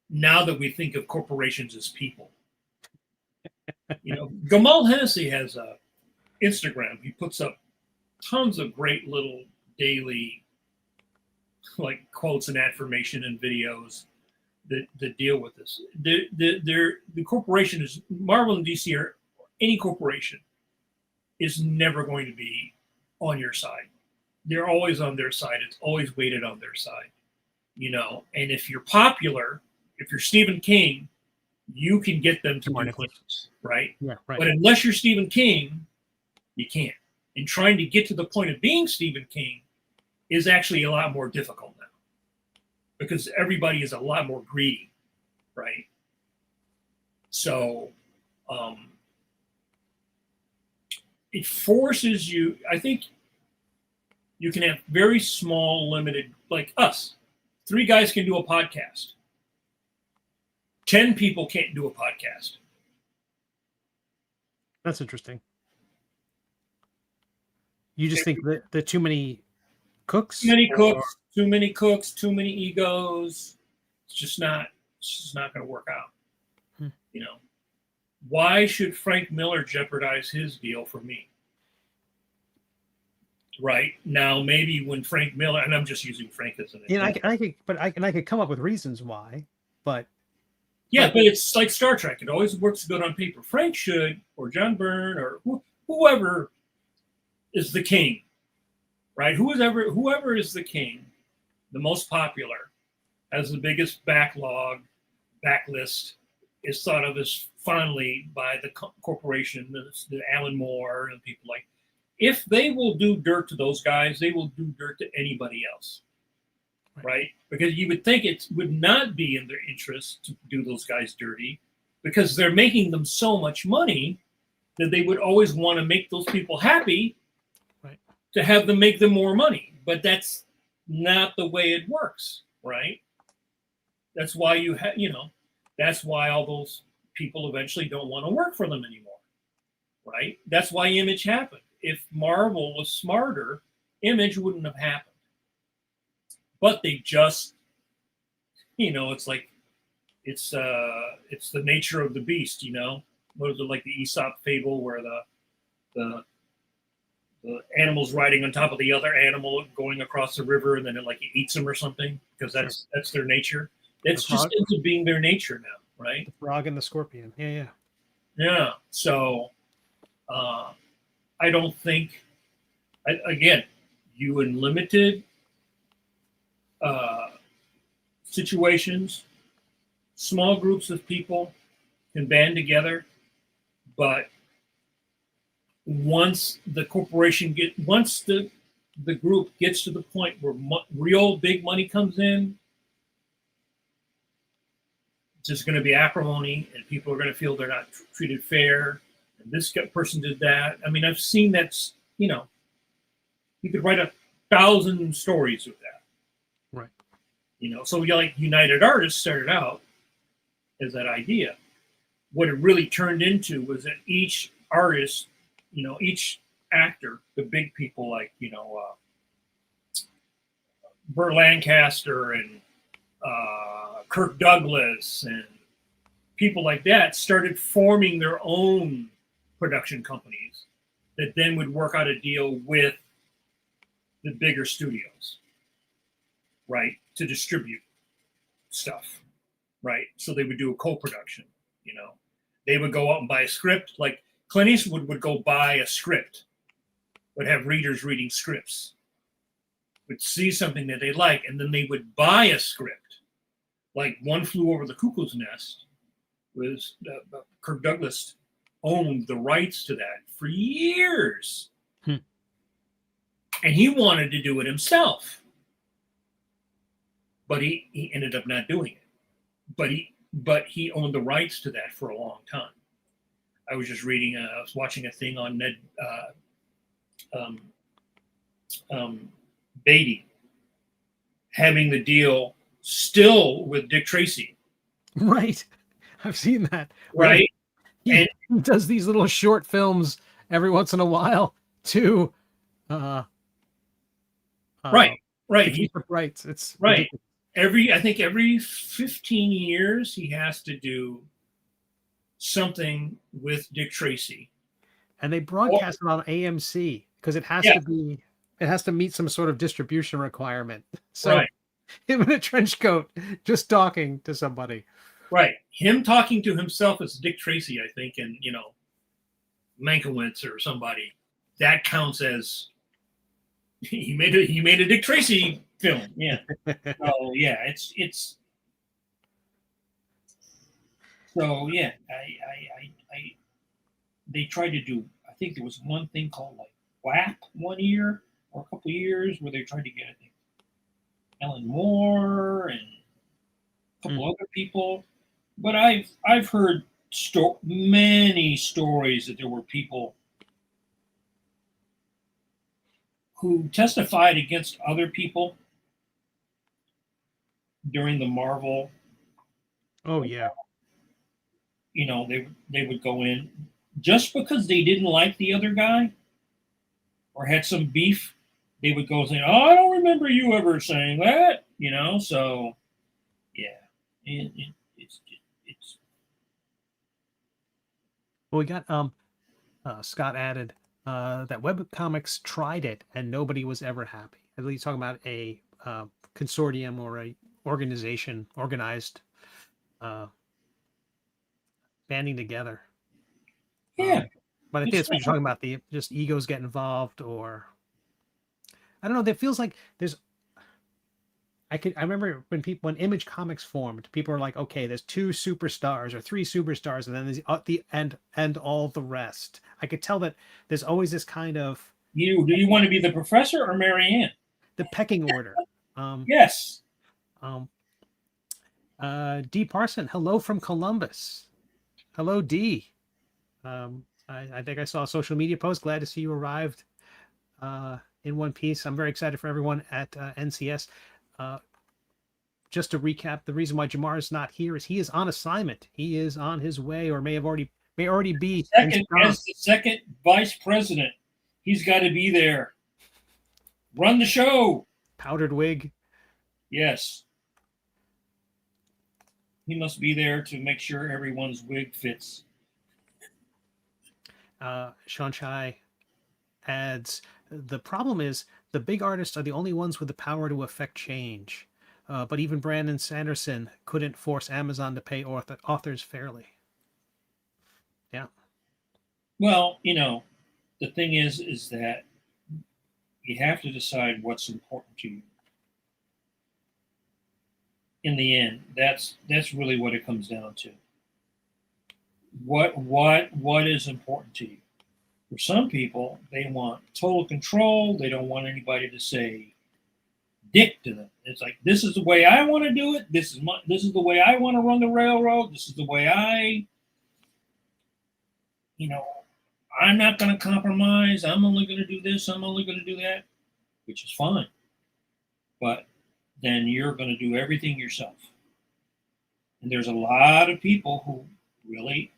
now that we think of corporations as people, Gamal Hennessy has a Instagram. He puts up tons of great little daily like quotes and affirmation and videos that deal with this. The corporation is Marvel and DC, or any corporation is never going to be on your side. They're always on their side. It's always weighted on their side, you know. And if you're popular, if you're Stephen King, you can get them to do things, right? Yeah, right. But unless you're Stephen King, you can't. And trying to get to the point of being Stephen King is actually a lot more difficult now, because everybody is a lot more greedy, right? So it forces you, I think you can have very small, limited, like us. 3 guys can do a podcast. 10 people can't do a podcast. That's interesting. You just think that there are too many cooks? Too many cooks, too many egos. It's just not going to work out. You know, why should Frank Miller jeopardize his deal for me? Right now, maybe when Frank Miller, and I'm just using Frank as an example. I could come up with reasons why, but yeah, but it's like Star Trek. It always works good on paper. Frank should, or John Byrne, or whoever is the king, right? Whoever is the king, the most popular, has the biggest backlist, is thought of as fondly by the corporation, the Alan Moore and people like. If they will do dirt to those guys, they will do dirt to anybody else, right? Because you would think it would not be in their interest to do those guys dirty, because they're making them so much money that they would always want to make those people happy, right, to have them make them more money. But that's not the way it works, right? That's why that's why all those people eventually don't want to work for them anymore, right? That's why Image happened. If Marvel was smarter, Image wouldn't have happened. But they just, it's like, it's the nature of the beast, you know? What is it, like the Aesop fable where the animal's riding on top of the other animal going across the river, and then it eats them or something, because that's their nature. It's just into being their nature now, right? The frog and the scorpion. Yeah. Yeah. So I don't think, again, you in limited situations, small groups of people can band together, but once the group gets to the point where real big money comes in, it's just going to be acrimony, and people are going to feel they're not treated fair. And this person did that. I mean, I've seen that. You could write 1,000 stories with that. Right. So United Artists started out as that idea. What it really turned into was that each artist, each actor, the big people like, Burt Lancaster and Kirk Douglas and people like that, started forming their own production companies that then would work out a deal with the bigger studios, right, to distribute stuff, right? So they would do a co-production, They would go out and buy a script. Like Clint Eastwood would go buy a script, would have readers reading scripts, would see something that they like, and then they would buy a script. Like One Flew Over the Cuckoo's Nest was Kirk Douglas owned the rights to that for years. And he wanted to do it himself. But he ended up not doing it. But he owned the rights to that for a long time. I was just reading, I was watching a thing on Ned Beatty having the deal still with Dick Tracy. Right. I've seen that. Right. He does these little short films every once in a while to right. Rights. It's right. I think every 15 years he has to do something with Dick Tracy. And they broadcast it on AMC because it has to meet some sort of distribution requirement. So Him in a trench coat, just talking to somebody. Right. Him talking to himself as Dick Tracy, I think, and Mankiewicz or somebody. That counts as he made a Dick Tracy film. Yeah. So yeah, it's so yeah. I they tried to do. I think there was one thing called like WAP one year or a couple of years where they tried to get, I think, Ellen Moore and a couple other people. But I've heard many stories that there were people who testified against other people during the Marvel. Oh yeah. They would go in just because they didn't like the other guy or had some beef. They would go saying, "Oh, I don't remember you ever saying that," So yeah, it's Well, we got Scott added that webcomics tried it and nobody was ever happy. At least talking about a consortium or a organization organized banding together. yeah. But I think that's what you're talking about. The just egos get involved, or I don't know. It feels like there's. I remember when Image Comics formed, people were like, okay, there's 2 superstars or 3 superstars, and then there's the and all the rest. I could tell that there's always this kind of Do you want to be the professor or Mary Ann? the pecking order. Yes. D Parson, hello from Columbus. Hello, D. I think I saw a social media post. Glad to see you arrived in one piece. I'm very excited for everyone at NCS. Just to recap, the reason why Jamar is not here is he is on assignment. He is on his way, or may already be. As the second vice president, he's got to be there. Run the show. Powdered wig. Yes. He must be there to make sure everyone's wig fits. Sean Chai adds, the problem is the big artists are the only ones with the power to affect change. But even Brandon Sanderson couldn't force Amazon to pay authors fairly. Yeah. Well, the thing is that you have to decide what's important to you. In the end, that's really what it comes down to. What is important to you? For some people, they want total control. They don't want anybody to say dick to them. It's like, this is the way I want to do it. This is the way I want to run the railroad. This is the way I'm not going to compromise. I'm only going to do this. I'm only going to do that, which is fine. But then you're going to do everything yourself. And there's a lot of people who really,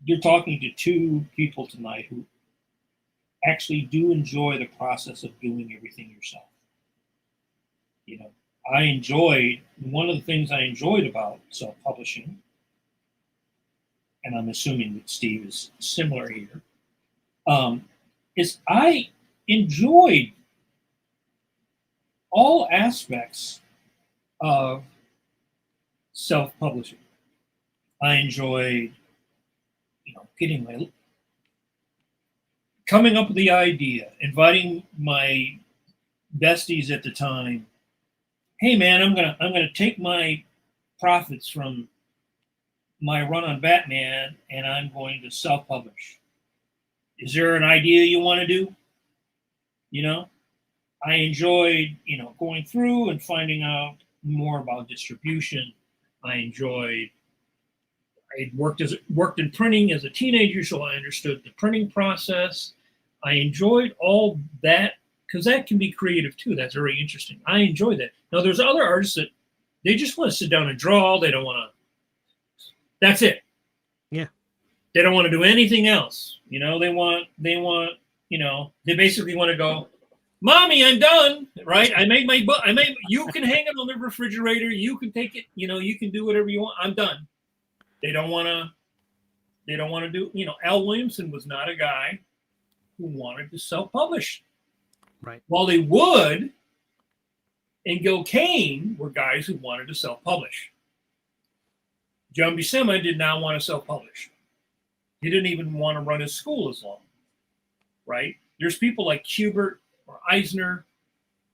you're talking to 2 people tonight who actually do enjoy the process of doing everything yourself. One of the things I enjoyed about self-publishing, and I'm assuming that Steve is similar here, is I enjoyed all aspects of self-publishing. I enjoyed, coming up with the idea, inviting my besties at the time. Hey man, I'm gonna take my profits from my run on Batman and I'm going to self-publish. Is there an idea you want to do? I enjoyed, going through and finding out more about distribution. I worked in printing as a teenager, so I understood the printing process. I enjoyed all that because that can be creative too. That's very interesting. I enjoy that. Now, there's other artists that they just want to sit down and draw. They don't want to. That's it. Yeah. They don't want to do anything else. They basically want to go, Mommy, I'm done. Right? I made my book. You can hang it on the refrigerator. You can take it. You can do whatever you want. I'm done. They don't want to do. Al Williamson was not a guy who wanted to self-publish. Right. While they would, and Gil Kane were guys who wanted to self-publish. John Buscema did not want to self-publish. He didn't even want to run his school as long, right? There's people like Kubert or Eisner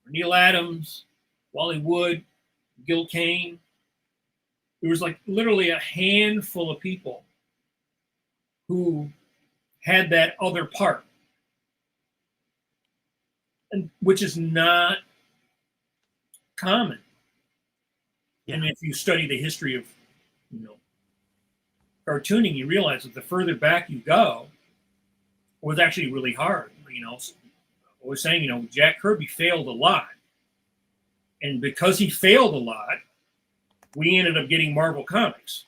or Neil Adams, Wally Wood, Gil Kane. There was like literally a handful of people who had that other part, and which is not common. Yeah. And if you study the history of, cartooning, you realize that the further back you go, it was actually really hard. I was saying, Jack Kirby failed a lot, and because he failed a lot, we ended up getting Marvel Comics,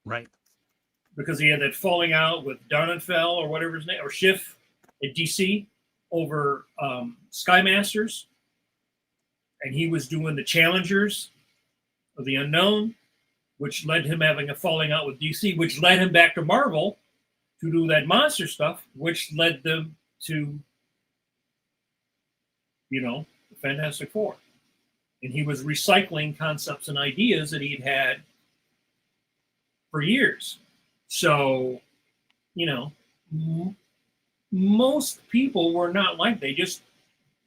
right? Because he had that falling out with Donenfeld or whatever his name, or Schiff at DC over Sky Masters, and he was doing the Challengers of the Unknown, which led him having a falling out with DC, which led him back to Marvel to do that monster stuff, which led them to, the Fantastic Four. And he was recycling concepts and ideas that he'd had for years. So, most people were not like, they just,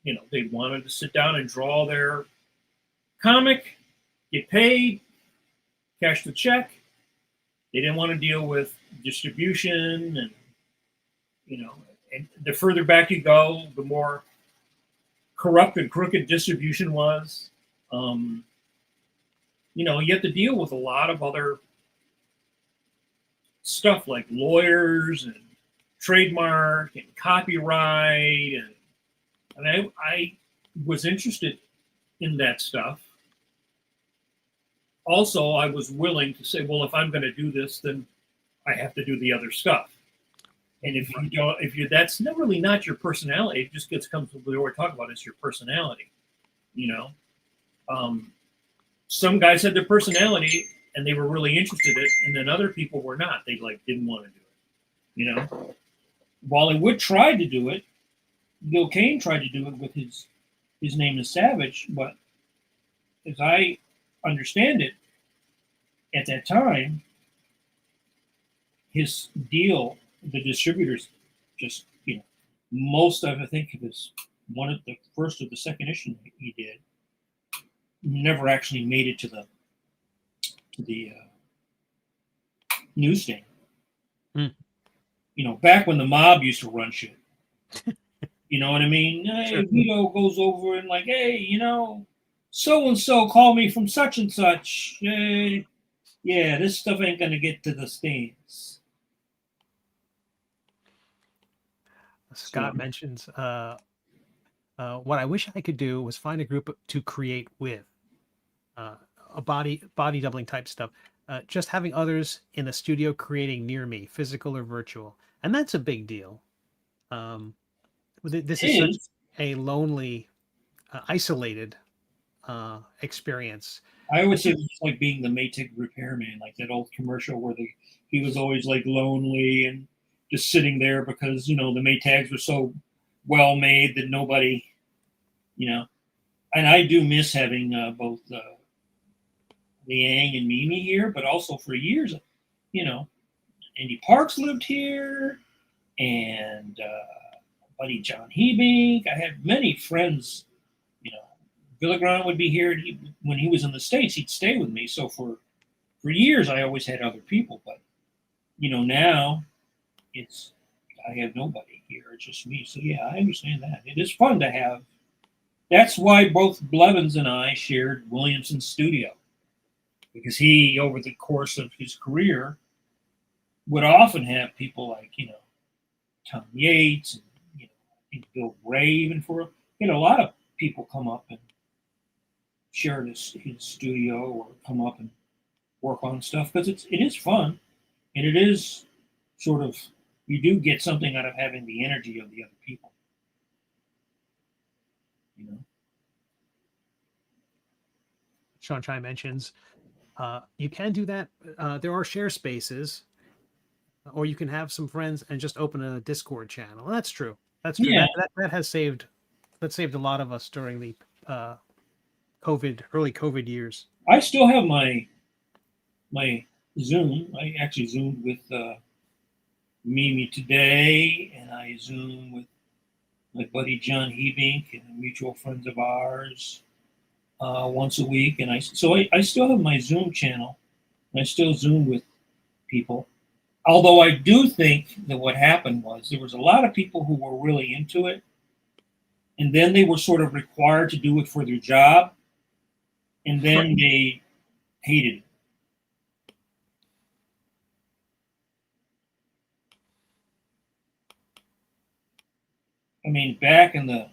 they wanted to sit down and draw their comic, get paid, cash the check. They didn't want to deal with distribution and, and the further back you go, the more corrupt and crooked distribution was. You have to deal with a lot of other stuff like lawyers and trademark and copyright. And I was interested in that stuff. Also, I was willing to say, well, if I'm going to do this, then I have to do the other stuff. And if you don't, that's not really not your personality. It just comes to what we're talking about is your personality. Some guys had their personality and they were really interested in it, and then other people were not. They didn't want to do it. Wally Wood tried to do it. Gil Kane tried to do it with his name is Savage, but as I understand it, at that time, his deal, the distributors just, most of, I think it was one of the first or the second issue he did, never actually made it to the newsstand. Back when the mob used to run shit. You know what I mean? Hey, sure. Vito goes over and like, hey, so and so called me from such and such. Hey, yeah, this stuff ain't gonna get to the stands. Scott mentions what I wish I could do was find a group to create with, a body doubling type stuff. Just having others in a studio creating near me, physical or virtual, and that's a big deal. This is such a lonely, isolated experience. I always say it's like being the Maytag repairman, like that old commercial where he was always like lonely and just sitting there because, the Maytags were so well made that nobody, and I do miss having both Liang and Mimi here, but also for years, Andy Parks lived here and buddy John Hebink. I had many friends, Villagrán would be here. And when he was in the States, he'd stay with me. So for years, I always had other people. But, now I have nobody here. It's just me. So, yeah, I understand that. It is fun to have. That's why both Blevins and I shared Williamson's studio. Because he, over the course of his career, would often have people like, Tom Yates and, I think Bill Ray even for, a lot of people come up and share his studio or come up and work on stuff because it is fun and it is sort of, you do get something out of having the energy of the other people. Sean Chai mentions you can do that. There are share spaces, or you can have some friends and just open a Discord channel. That's true. That's true. Yeah. That has saved a lot of us during the early COVID years. I still have my Zoom. I actually Zoomed with Mimi today, and I Zoom with my buddy John Hebink and mutual friends of ours once a week. And I still have my Zoom channel, and I still Zoom with people. Although I do think that what happened was there was a lot of people who were really into it, and then they were sort of required to do it for their job, and then they hated it. I mean, back in the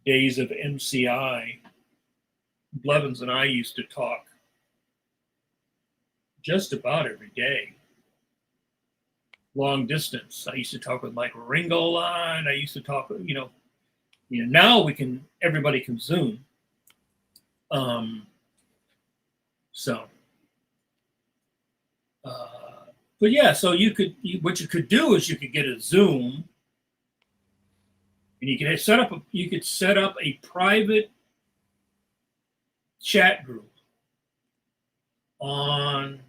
days of MCI, Blevins and I used to talk just about every day. Long distance. I used to talk with Michael Ringo a lot. I used to talk, now everybody can Zoom. But yeah, so what you could do is you could get a Zoom, and you could set up a private chat group on,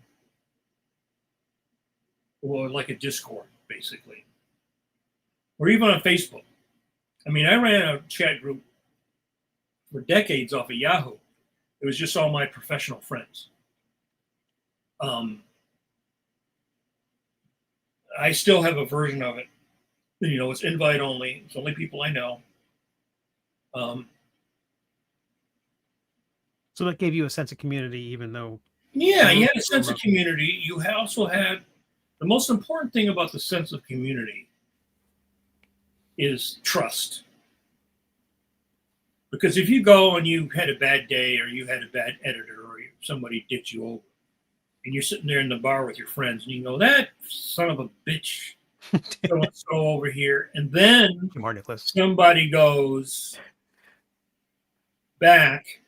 or like a Discord, basically, or even on Facebook. I mean, I ran a chat group for decades off of Yahoo. It was just all my professional friends. I still have a version of it. It's invite only. It's only people I know. So that gave you a sense of community, even though. Yeah, you had a sense of community. You also had the most important thing about the sense of community is trust. Because if you go and you had a bad day, or you had a bad editor, or somebody dipped you over, and you're sitting there in the bar with your friends, and you go, that son of a bitch, so-and-so over here. And then JAMAR Nicholas. Somebody goes back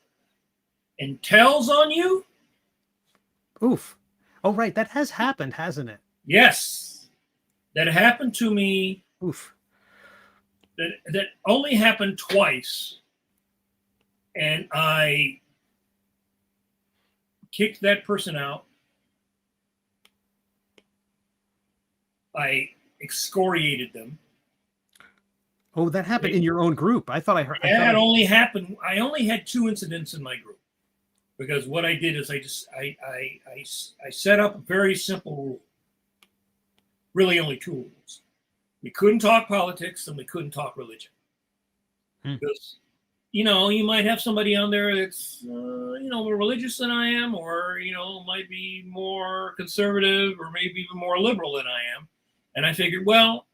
and tells on you. Oof. Oh, right. That has happened, hasn't it? Yes. That happened to me. Oof. That only happened twice. And I kicked that person out. I excoriated them. Oh, that happened in your own group. I thought I heard. That only happened. I only had 2 incidents in my group, because what I did is I set up a very simple rule. Really, only 2 rules. We couldn't talk politics, and we couldn't talk religion. Because you might have somebody on there that's more religious than I am, or might be more conservative, or maybe even more liberal than I am. And I figured, well,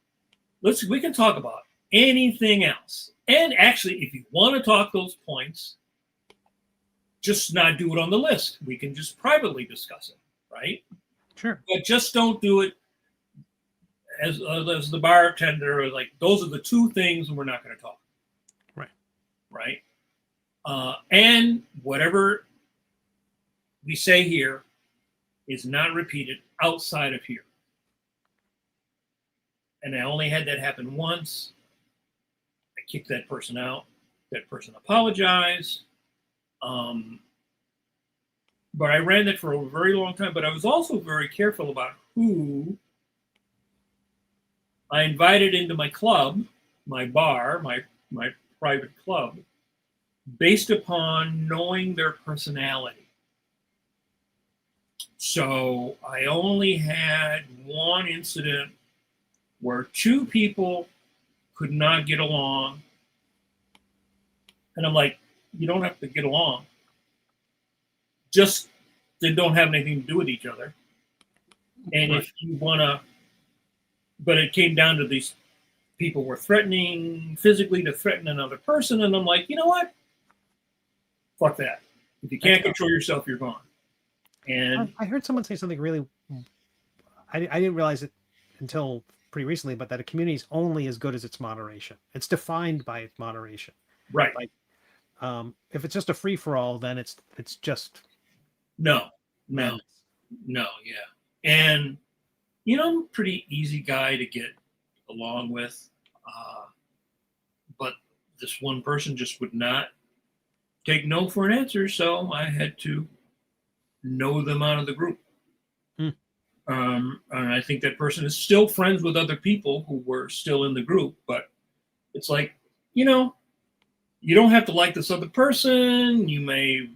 we can talk about anything else. And actually, if you want to talk those points, just not do it on the list. We can just privately discuss it, right? Sure. But just don't do it as the bartender. Like, those are the 2 things we're not going to talk. Right. And whatever we say here is not repeated outside of here. And I only had that happen once. I kicked that person out. That person apologized. But I ran that for a very long time. But I was also very careful about who I invited into my club, my bar, my private club, based upon knowing their personality. So I only had one incident where 2 people could not get along. And I'm like, you don't have to get along. Just they don't have anything to do with each other. And right. If you want to, but it came down to these people were threatening physically to threaten another person. And I'm like, you know what? Fuck that. If you can't control yourself, you're gone. And I heard someone say something really, I didn't realize it until pretty recently, but that a community is only as good as its moderation. It's defined by its moderation. Right. Like, if it's just a free for all, then it's just no. Yeah. And I'm a pretty easy guy to get along with, but this one person just would not take no for an answer, so I had to know them out of the group. And I think that person is still friends with other people who were still in the group, but it's like, you know, you don't have to like this other person. You may,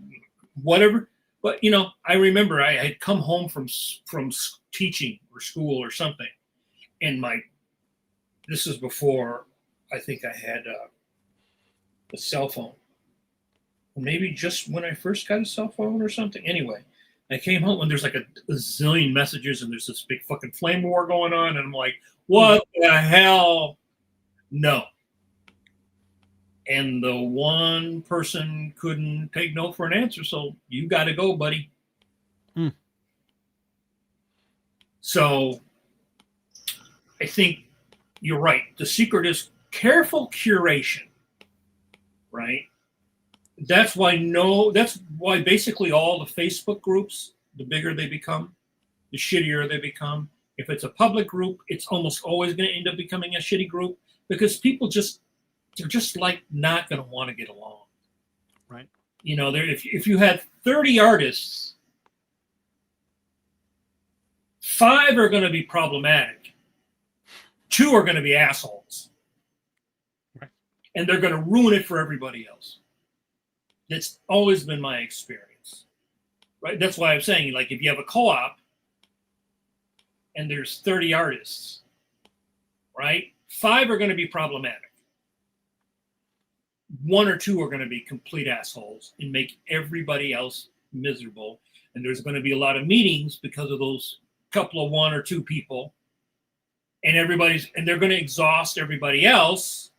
whatever. But, you know, I remember I had come home from teaching or school or something. And this is before I think I had a cell phone. Maybe just when I first got a cell phone or something. Anyway, I came home and there's like a zillion messages and there's this big fucking flame war going on. And I'm like, what the hell? No. And the one person couldn't take no for an answer. So you got to go, buddy. So I think you're right. The secret is careful curation, right? That's why basically all the Facebook groups, the bigger they become, the shittier they become. If it's a public group, it's almost always going to end up becoming a shitty group because people they're just like not going to want to get along. Right. You know, if you had 30 artists, 5 are going to be problematic. 2 are going to be assholes. Right. And they're going to ruin it for everybody else. That's always been my experience. Right? That's why I'm saying, like, if you have a co-op and there's 30 artists, right? 5 are going to be problematic. 1 or 2 are going to be complete assholes and make everybody else miserable. And there's going to be a lot of meetings because of those couple of 1 or 2 people. And they're going to exhaust everybody else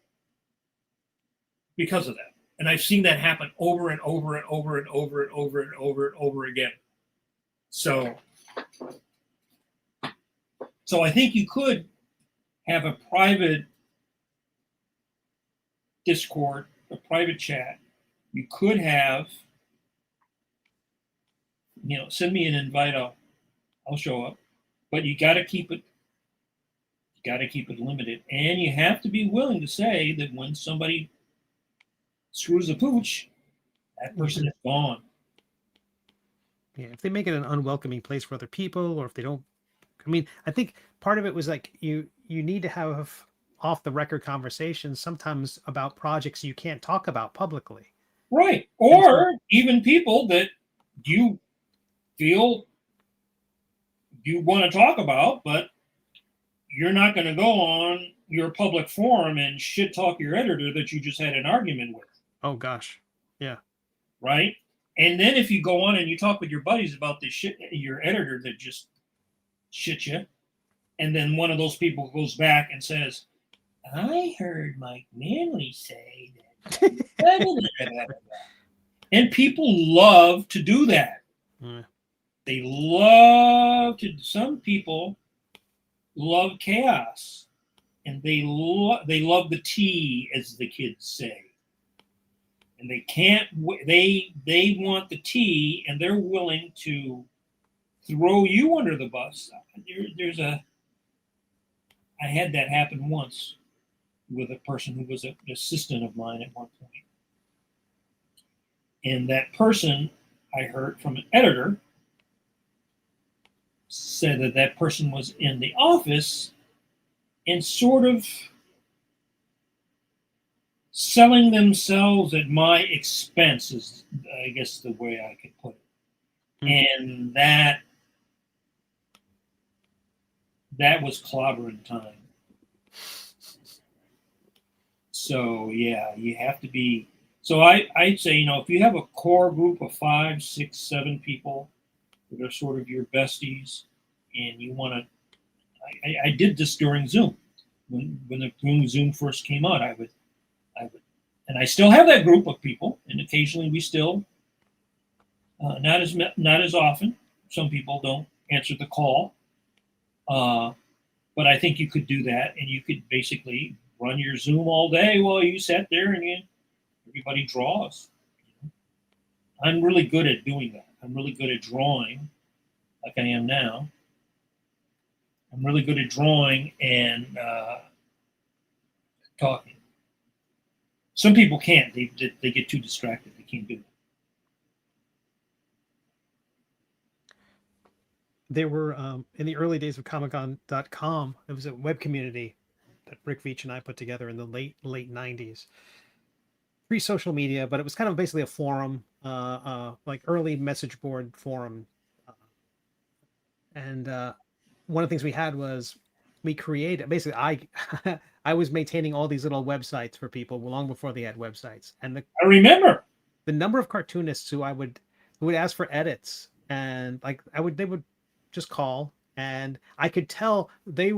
because of that. And I've seen that happen over and over and over and over and over and over and over again. So I think you could have a private Discord, a private chat. You could have, send me an invite. I'll show up. But you got to keep it. You got to keep it limited, and you have to be willing to say that when somebody screws a pooch, that person is gone. Yeah, if they make it an unwelcoming place for other people, or if they don't, I mean, I think part of it was like you need to have off the record conversations sometimes about projects you can't talk about publicly. Right. Or even people that you feel you want to talk about, but you're not going to go on your public forum and shit talk your editor that you just had an argument with. Oh, gosh. Yeah. Right. And then if you go on and you talk with your buddies about this shit, your editor that just shit you, and then one of those people goes back and says, I heard Mike Manley say that. And people love to do that. They some people love chaos, and they love the tea, as the kids say. And they want the tea, and they're willing to throw you under the bus. I had that happen once with a person who was an assistant of mine at one point. And that person, I heard from an editor, said that person was in the office and sort of selling themselves at my expense is, I guess, the way I could put it. And that was clobbering time. So, yeah, you have to be. So I'd say, if you have a core group of 5, 6, 7 people that are sort of your besties, and you want to, I did this during Zoom. When the Zoom first came out, I would, and I still have that group of people, and occasionally we still, not as often. Some people don't answer the call, but I think you could do that, and you could basically run your Zoom all day while you sat there and everybody draws. I'm really good at doing that. I'm really good at drawing, like I am now. I'm really good at drawing and talking. Some people can't. They get too distracted. They can't do it. There were in the early days of Comic-Con.com, it was a web community that Rick Veitch and I put together in the late 90s. Pre-social media, but it was kind of basically a forum, like early message board forum. And one of the things we had was we created, basically I I was maintaining all these little websites for people long before they had websites. And I remember the number of cartoonists who would ask for edits, and like they would just call, and I could tell they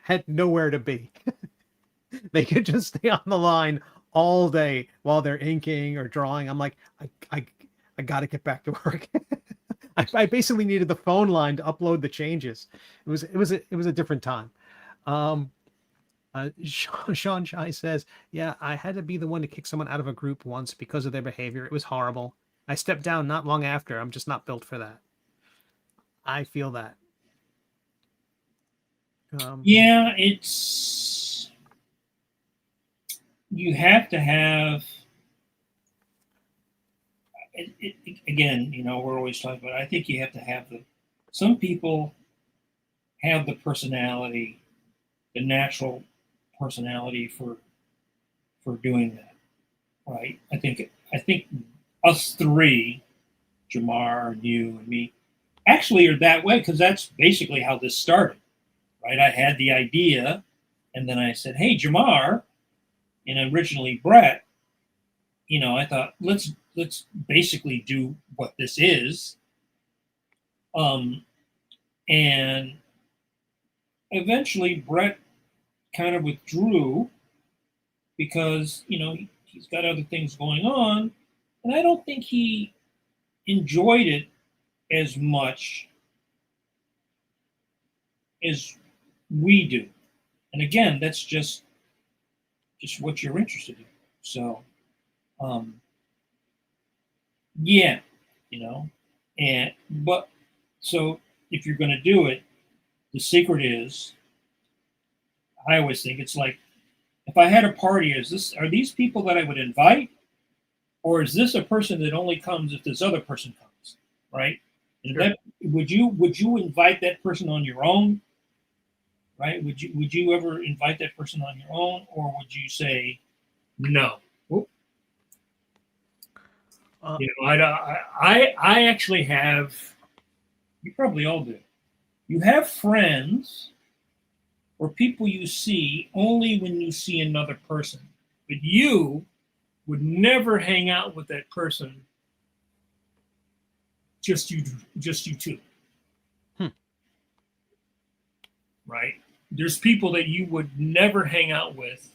had nowhere to be. They could just stay on the line all day while they're inking or drawing. I'm like, I got to get back to work. I basically needed the phone line to upload the changes. It was a different time. Sean Shai says, yeah, I had to be the one to kick someone out of a group once because of their behavior. It was horrible. I stepped down not long after. I'm just not built for that. I feel that. Yeah, it's, you have to have, again, you know, we're always talking about, I think you have to have some people have the personality, the natural personality for doing that, right? I think us three, Jamar and you and me, actually are that way, because that's basically how this started, right? I had the idea, and then I said, hey, Jamar, and originally Brett, you know, I thought let's basically do what this is, and eventually Brett kind of withdrew because, you know, he's got other things going on, and I don't think he enjoyed it as much as we do. And again, that's just what you're interested in. So, yeah, you know, but so if you're going to do it, the secret is, I always think it's like, if I had a party, are these people that I would invite, or is this a person that only comes if this other person comes, right? And Sure. would you invite that person on your own, right? Would you ever invite that person on your own, or would you say no? You know, I actually have. You probably all do. You have friends or people you see only when you see another person, but you would never hang out with that person. Just you two. Right? There's people that you would never hang out with.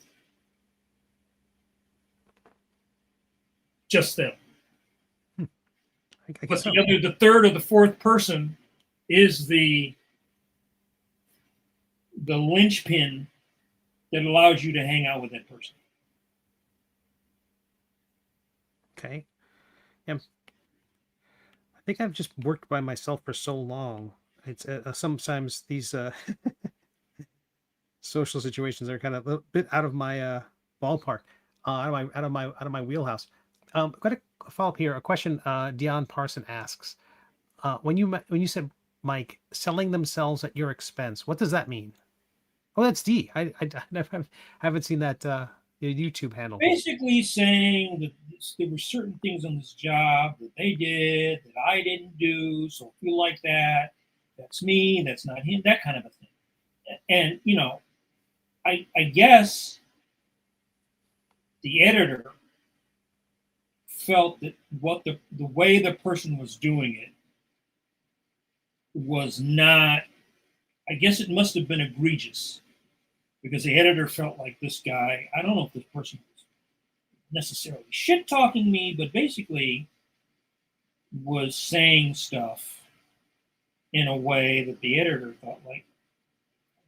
Just them. But so. the third or the fourth person is the linchpin that allows you to hang out with that person. Okay. Yeah. I think I've just worked by myself for so long. It's sometimes these social situations are kind of a bit out of my ballpark, out of my wheelhouse. Got a follow up here. A question Dion Parson asks: when you said, Mike, selling themselves at your expense, what does that mean? Oh, that's D. I haven't seen that YouTube handle. Basically saying that there were certain things on this job that they did that I didn't do, so I feel like that's me, that's not him, that kind of a thing. And, you know, I guess the editor felt that the way the person was doing it was not, I guess it must have been egregious, because the editor felt like this guy, I don't know if this person was necessarily shit talking me, but basically was saying stuff in a way that the editor thought, like,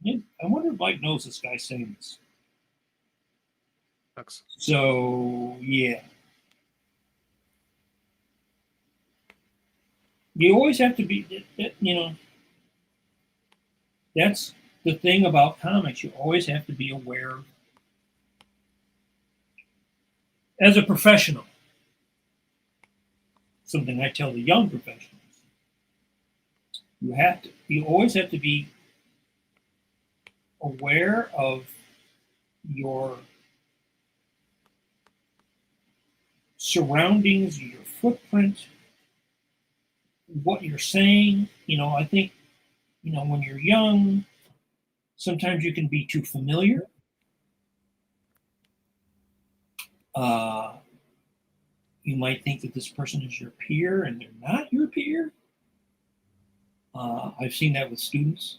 I wonder if Mike knows this guy's saying this. Sucks. So yeah, you always have to be, you know, that's the thing about comics. You always have to be aware as a professional, something I tell the young professionals, you always have to be aware of your surroundings, your footprint, what you're saying. I think, when you're young, sometimes you can be too familiar. You might think that this person is your peer and they're not your peer. I've seen that with students.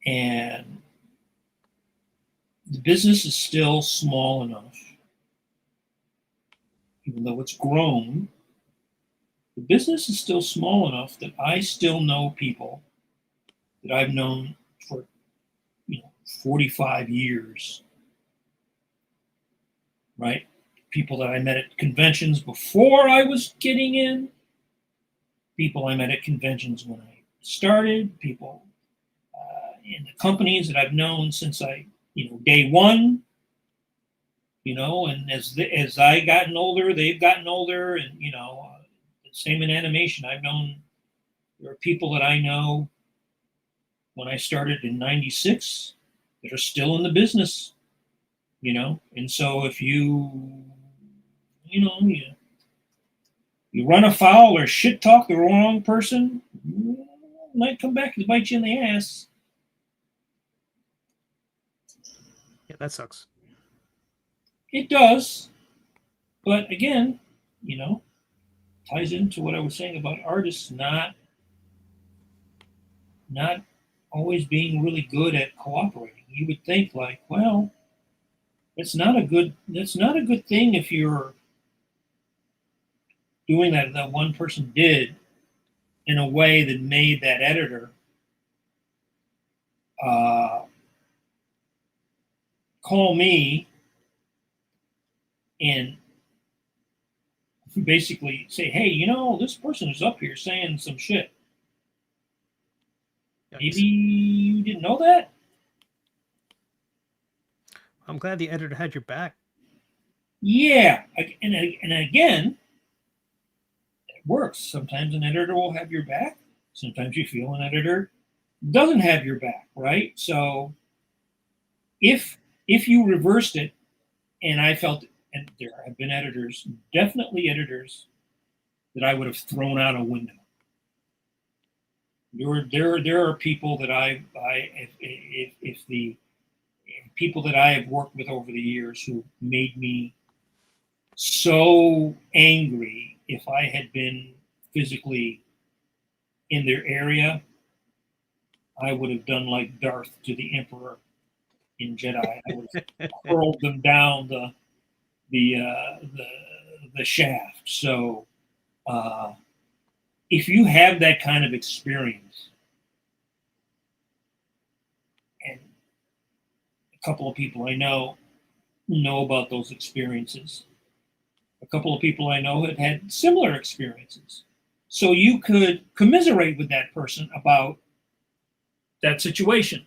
And the business is still small enough, even though it's grown, the business is still small enough that I still know people that I've known for 45 years, right? People that I met at conventions before I was getting in, people I met at conventions when I started, people in the companies that I've known since day one, and as I gotten older, they've gotten older, and same in animation. There are people that I know when I started in '96 that are still in the business, and so if you run afoul or shit talk the wrong person, it might come back and bite you in the ass. Yeah, that sucks. It does, but again, ties into what I was saying about artists not always being really good at cooperating. You would think like, well, that's not a good thing if you're doing that one person did in a way that made that editor call me and basically say, hey, this person is up here saying some shit. Maybe you didn't know that? I'm glad the editor had your back. Yeah. And again, it works. Sometimes an editor will have your back. Sometimes you feel an editor doesn't have your back, right? So if you reversed it, and I felt, and there have been editors, definitely editors, that I would have thrown out a window. There are people that if the people that I have worked with over the years who made me so angry if I had been physically in their area, I would have done like Darth to the Emperor in Jedi. I would have hurled them down the shaft. So if you have that kind of experience, and a couple of people I know about those experiences, a couple of people I know have had similar experiences, so you could commiserate with that person about that situation,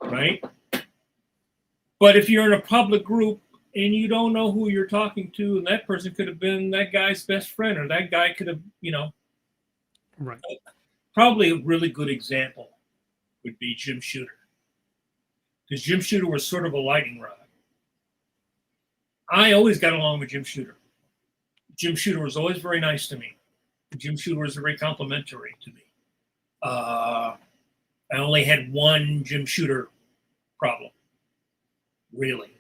right? But if you're in a public group and you don't know who you're talking to, and that person could have been that guy's best friend, or that guy could have, right. Probably a really good example would be Jim Shooter, because Jim Shooter was sort of a lightning rod. I always got along with Jim Shooter. Jim Shooter was always very nice to me. Jim Shooter was very complimentary to me. I only had one Jim Shooter problem, really,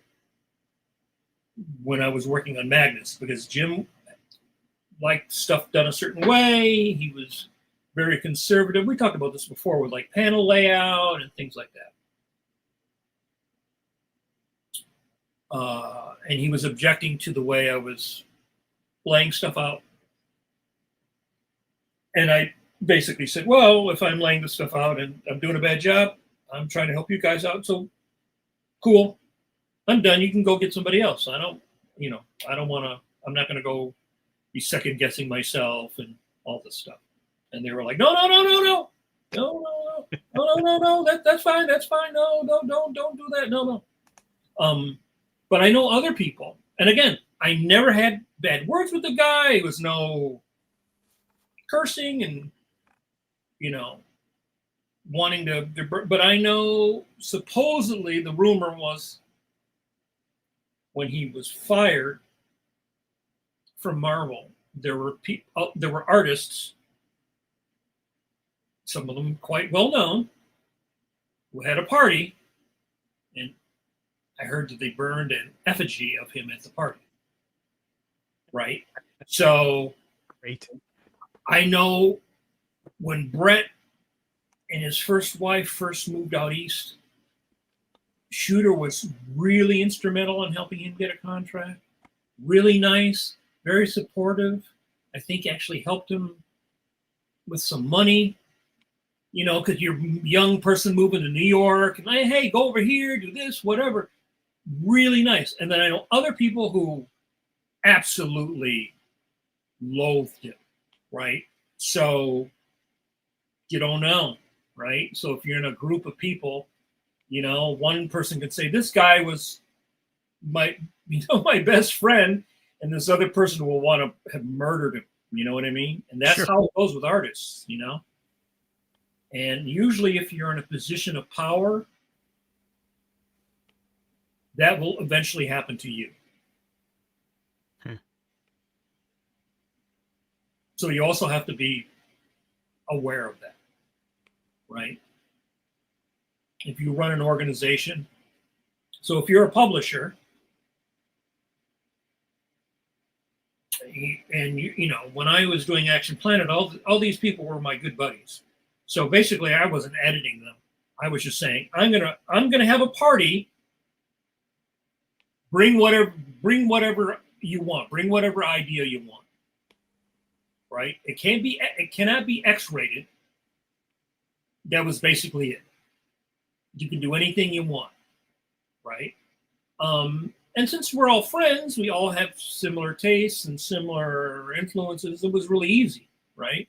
when I was working on Magnus, because Jim liked stuff done a certain way. He was very conservative. We talked about this before with like panel layout and things like that. And he was objecting to the way I was laying stuff out. And I basically said, well, if I'm laying this stuff out and I'm doing a bad job, I'm trying to help you guys out. So cool. I'm done. You can go get somebody else. I don't want to, I'm not going to go be second guessing myself and all this stuff. And they were like, no. no, that's fine, no, don't do that, no. But I know other people, and again, I never had bad words with the guy. It was no cursing and wanting to, but I know supposedly the rumor was when he was fired from Marvel, there were artists, some of them quite well known, who had a party, and I heard that they burned an effigy of him at the party. Right? So Great. I know when Brett and his first wife first moved out east, Shooter was really instrumental in helping him get a contract. Really nice, very supportive. I think actually helped him with some money, because you're a young person moving to New York, and hey, go over here, do this, whatever. Really nice. And then I know other people who absolutely loathed him, right? So you don't know, right? So if you're in a group of people, one person could say, this guy was my best friend, and this other person will want to have murdered him. You know what I mean? And that's Sure. how it goes with artists, And usually if you're in a position of power, that will eventually happen to you. So you also have to be aware of that, right? If you run an organization, so if you're a publisher, and when I was doing Action Planet, all these people were my good buddies. So basically, I wasn't editing them. I was just saying, I'm gonna have a party. Bring whatever you want. Bring whatever idea you want. Right? It cannot be X-rated. That was basically it. You can do anything you want, right? And since we're all friends, we all have similar tastes and similar influences. It was really easy, right?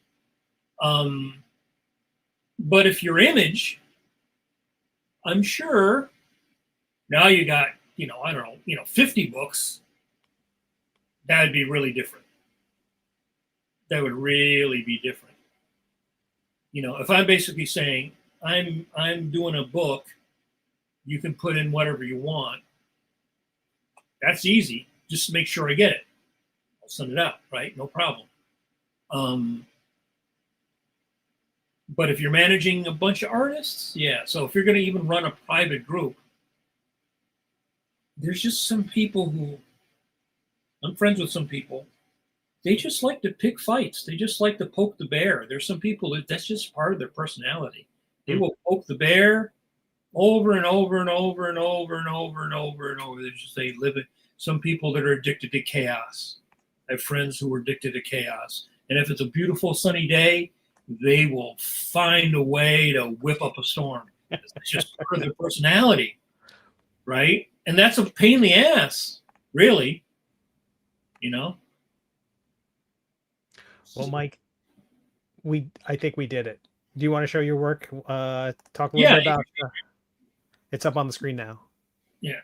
But if your image, I'm sure now you got, 50 books, that would be really different. That would really be different. If I'm basically saying I'm doing a book, you can put in whatever you want. That's easy. Just make sure I get it. I'll send it out, right? No problem. But if you're managing a bunch of artists, yeah. So if you're going to even run a private group, there's just some people who, I'm friends with some people, they just like to pick fights. They just like to poke the bear. There's some people that's just part of their personality. They will poke the bear over and over and over and over and over and over and over. They live it. Some people that are addicted to chaos. I have friends who are addicted to chaos. And if it's a beautiful sunny day, they will find a way to whip up a storm. It's just part of their personality, right? And that's a pain in the ass, really. Well, Mike, I think we did it. Do you want to show your work? Talk a little bit about it's up on the screen now. Yeah,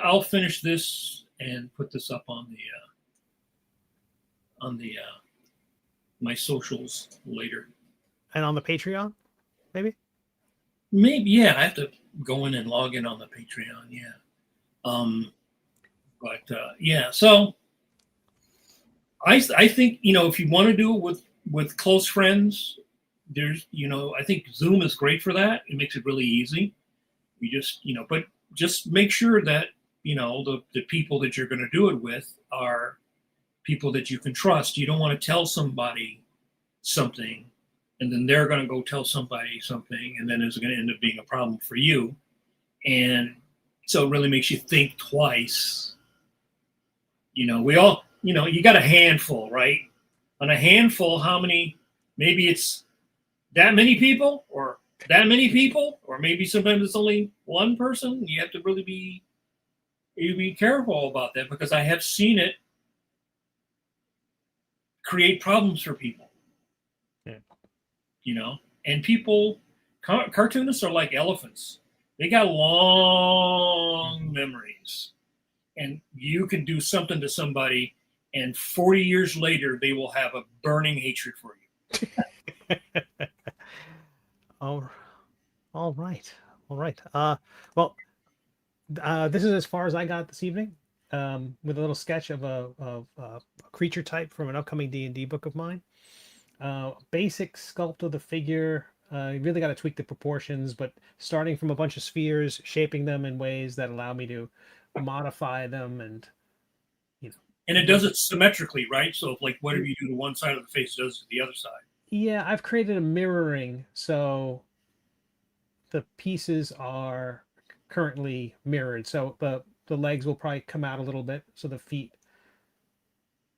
I'll finish this and put this up on the my socials later. And on the Patreon, maybe? Maybe, yeah. I have to go in and log in on the Patreon, yeah. Yeah, so I think, if you want to do it with close friends, there's, I think Zoom is great for that. It makes it really easy. You just, but just make sure that, the people that you're going to do it with are people that you can trust. You don't want to tell somebody something and then they're going to go tell somebody something, and then it's going to end up being a problem for you. And so it really makes you think twice. We all, you got a handful, right? On a handful, how many, maybe it's that many people or that many people, or maybe sometimes it's only one person. You have to really be careful about that, because I have seen it create problems for people. Yeah. And people, cartoonists are like elephants. They got long memories, and you can do something to somebody, and 40 years later, they will have a burning hatred for you. Oh, all right. All right. Well, this is as far as I got this evening, with a little sketch of a creature type from an upcoming D&D book of mine. Basic sculpt of the figure. You really got to tweak the proportions, but starting from a bunch of spheres, shaping them in ways that allow me to modify them, and And it does it symmetrically, right? So if, like, whatever you do to one side of the face, it does to the other side. Yeah, I've created a mirroring, so the pieces are currently mirrored. So the legs will probably come out a little bit, so the feet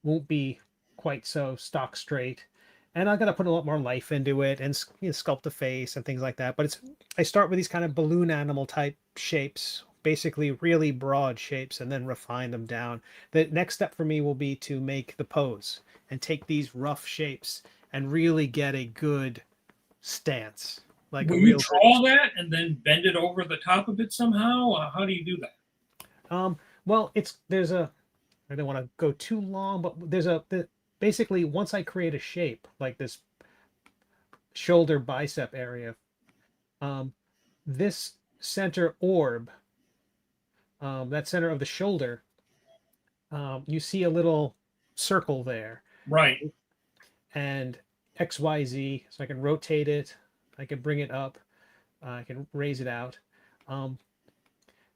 won't be quite so stock straight. And I'm gonna put a lot more life into it and sculpt the face and things like that. But I start with these kind of balloon animal type shapes, basically really broad shapes, and then refine them down. The next step for me will be to make the pose and take these rough shapes and really get a good stance. Like Will you draw that and then bend it over the top of it somehow? How do you do that? Well, I don't want to go too long, but basically once I create a shape like this shoulder bicep area, this center orb, that center of the shoulder, you see a little circle there. Right. And XYZ, so I can rotate it, I can bring it up, I can raise it out.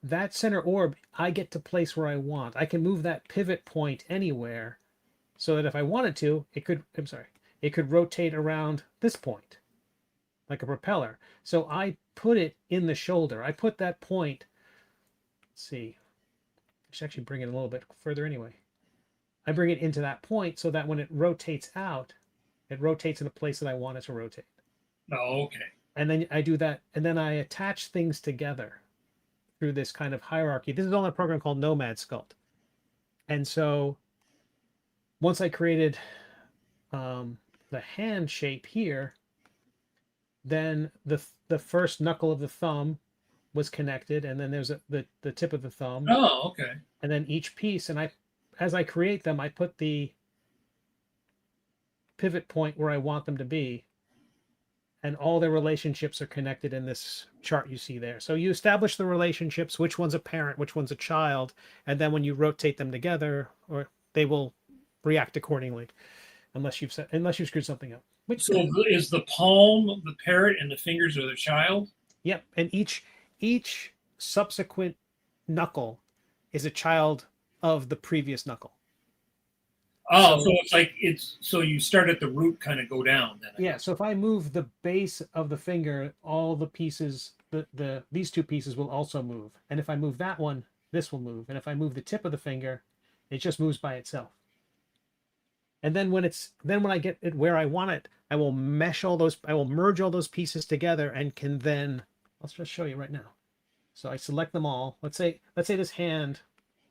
That center orb, I get to place where I want. I can move that pivot point anywhere, so that if I wanted to, it could rotate around this point, like a propeller. So I put it in the shoulder. I put that point, let's see, I should actually bring it a little bit further anyway. I bring it into that point so that when it rotates out, it rotates in a place that I want it to rotate. Oh, okay. And then I do that, and then I attach things together through this kind of hierarchy. This is on a program called Nomad Sculpt. And so once I created the hand shape here, then the first knuckle of the thumb was connected, and then there's the tip of the thumb. Oh, okay. And then each piece, and as I create them, I put the pivot point where I want them to be, and all their relationships are connected in this chart you see there. So you establish the relationships, which one's a parent, which one's a child, and then when you rotate them together, or they will react accordingly, unless you've screwed something up. So is the palm the parent and the fingers are the child? Yep, and each subsequent knuckle is a child of the previous knuckle. Oh, so it's like so you start at the root, kind of go down then. Yeah, so if I move the base of the finger, all the pieces, these two pieces will also move. And if I move that one, this will move. And if I move the tip of the finger, it just moves by itself. And then when I get it where I want it, I will merge all those pieces together, and can then, I'll just show you right now. So I select them all. Let's say this hand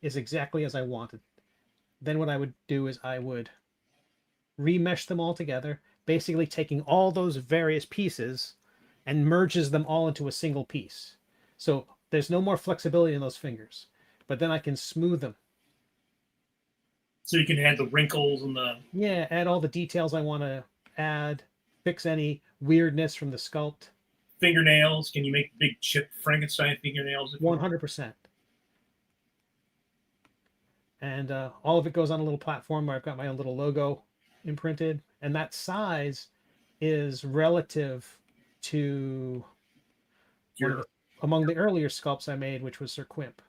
is exactly as I wanted. Then what I would do is I would remesh them all together, basically taking all those various pieces and merges them all into a single piece. So there's no more flexibility in those fingers, but then I can smooth them. So you can add the wrinkles and add all the details I want to add, fix any weirdness from the sculpt. Fingernails, can you make big chip Frankenstein fingernails? 100%. And all of it goes on a little platform where I've got my own little logo imprinted, and that size is relative to among the earlier sculpts I made, which was Sir Quimp.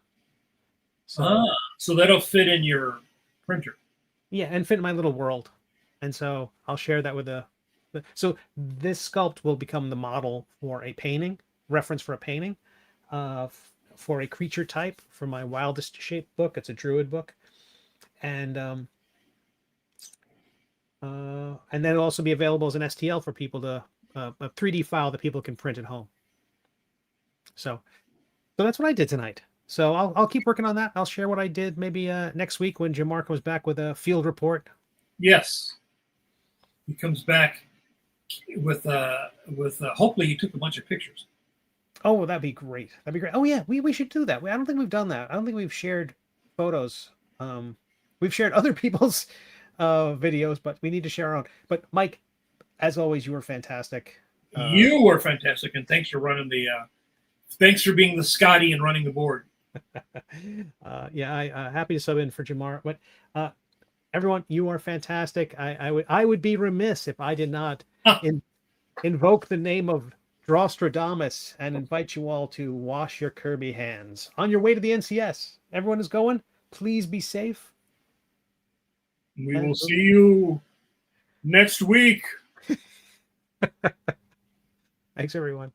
So that'll fit in your printer. Yeah, and fit in my little world. And so I'll share that with so this sculpt will become the model for a painting, reference for a painting, for a creature type for my Wildest Shape book. It's a druid book. And then it'll also be available as an STL for people to a 3D file that people can print at home. So that's what I did tonight. So I'll keep working on that. I'll share what I did maybe next week when JAMAR comes back with a field report. Yes, he comes back hopefully you took a bunch of pictures. Oh, that'd be great. That'd be great. Oh yeah, we should do that. I don't think we've done that. I don't think we've shared photos. We've shared other people's videos, but we need to share our own. But Mike, as always, you were fantastic. You were fantastic, and thanks for running thanks for being the Scotty and running the board. Yeah, I happy to sub in for Jamar. But everyone, you are fantastic. I would be remiss if I did not invoke the name of Drostradamus and invite you all to wash your Kirby hands on your way to the NCS. Everyone is going. Please be safe. We will see you next week. Thanks, everyone.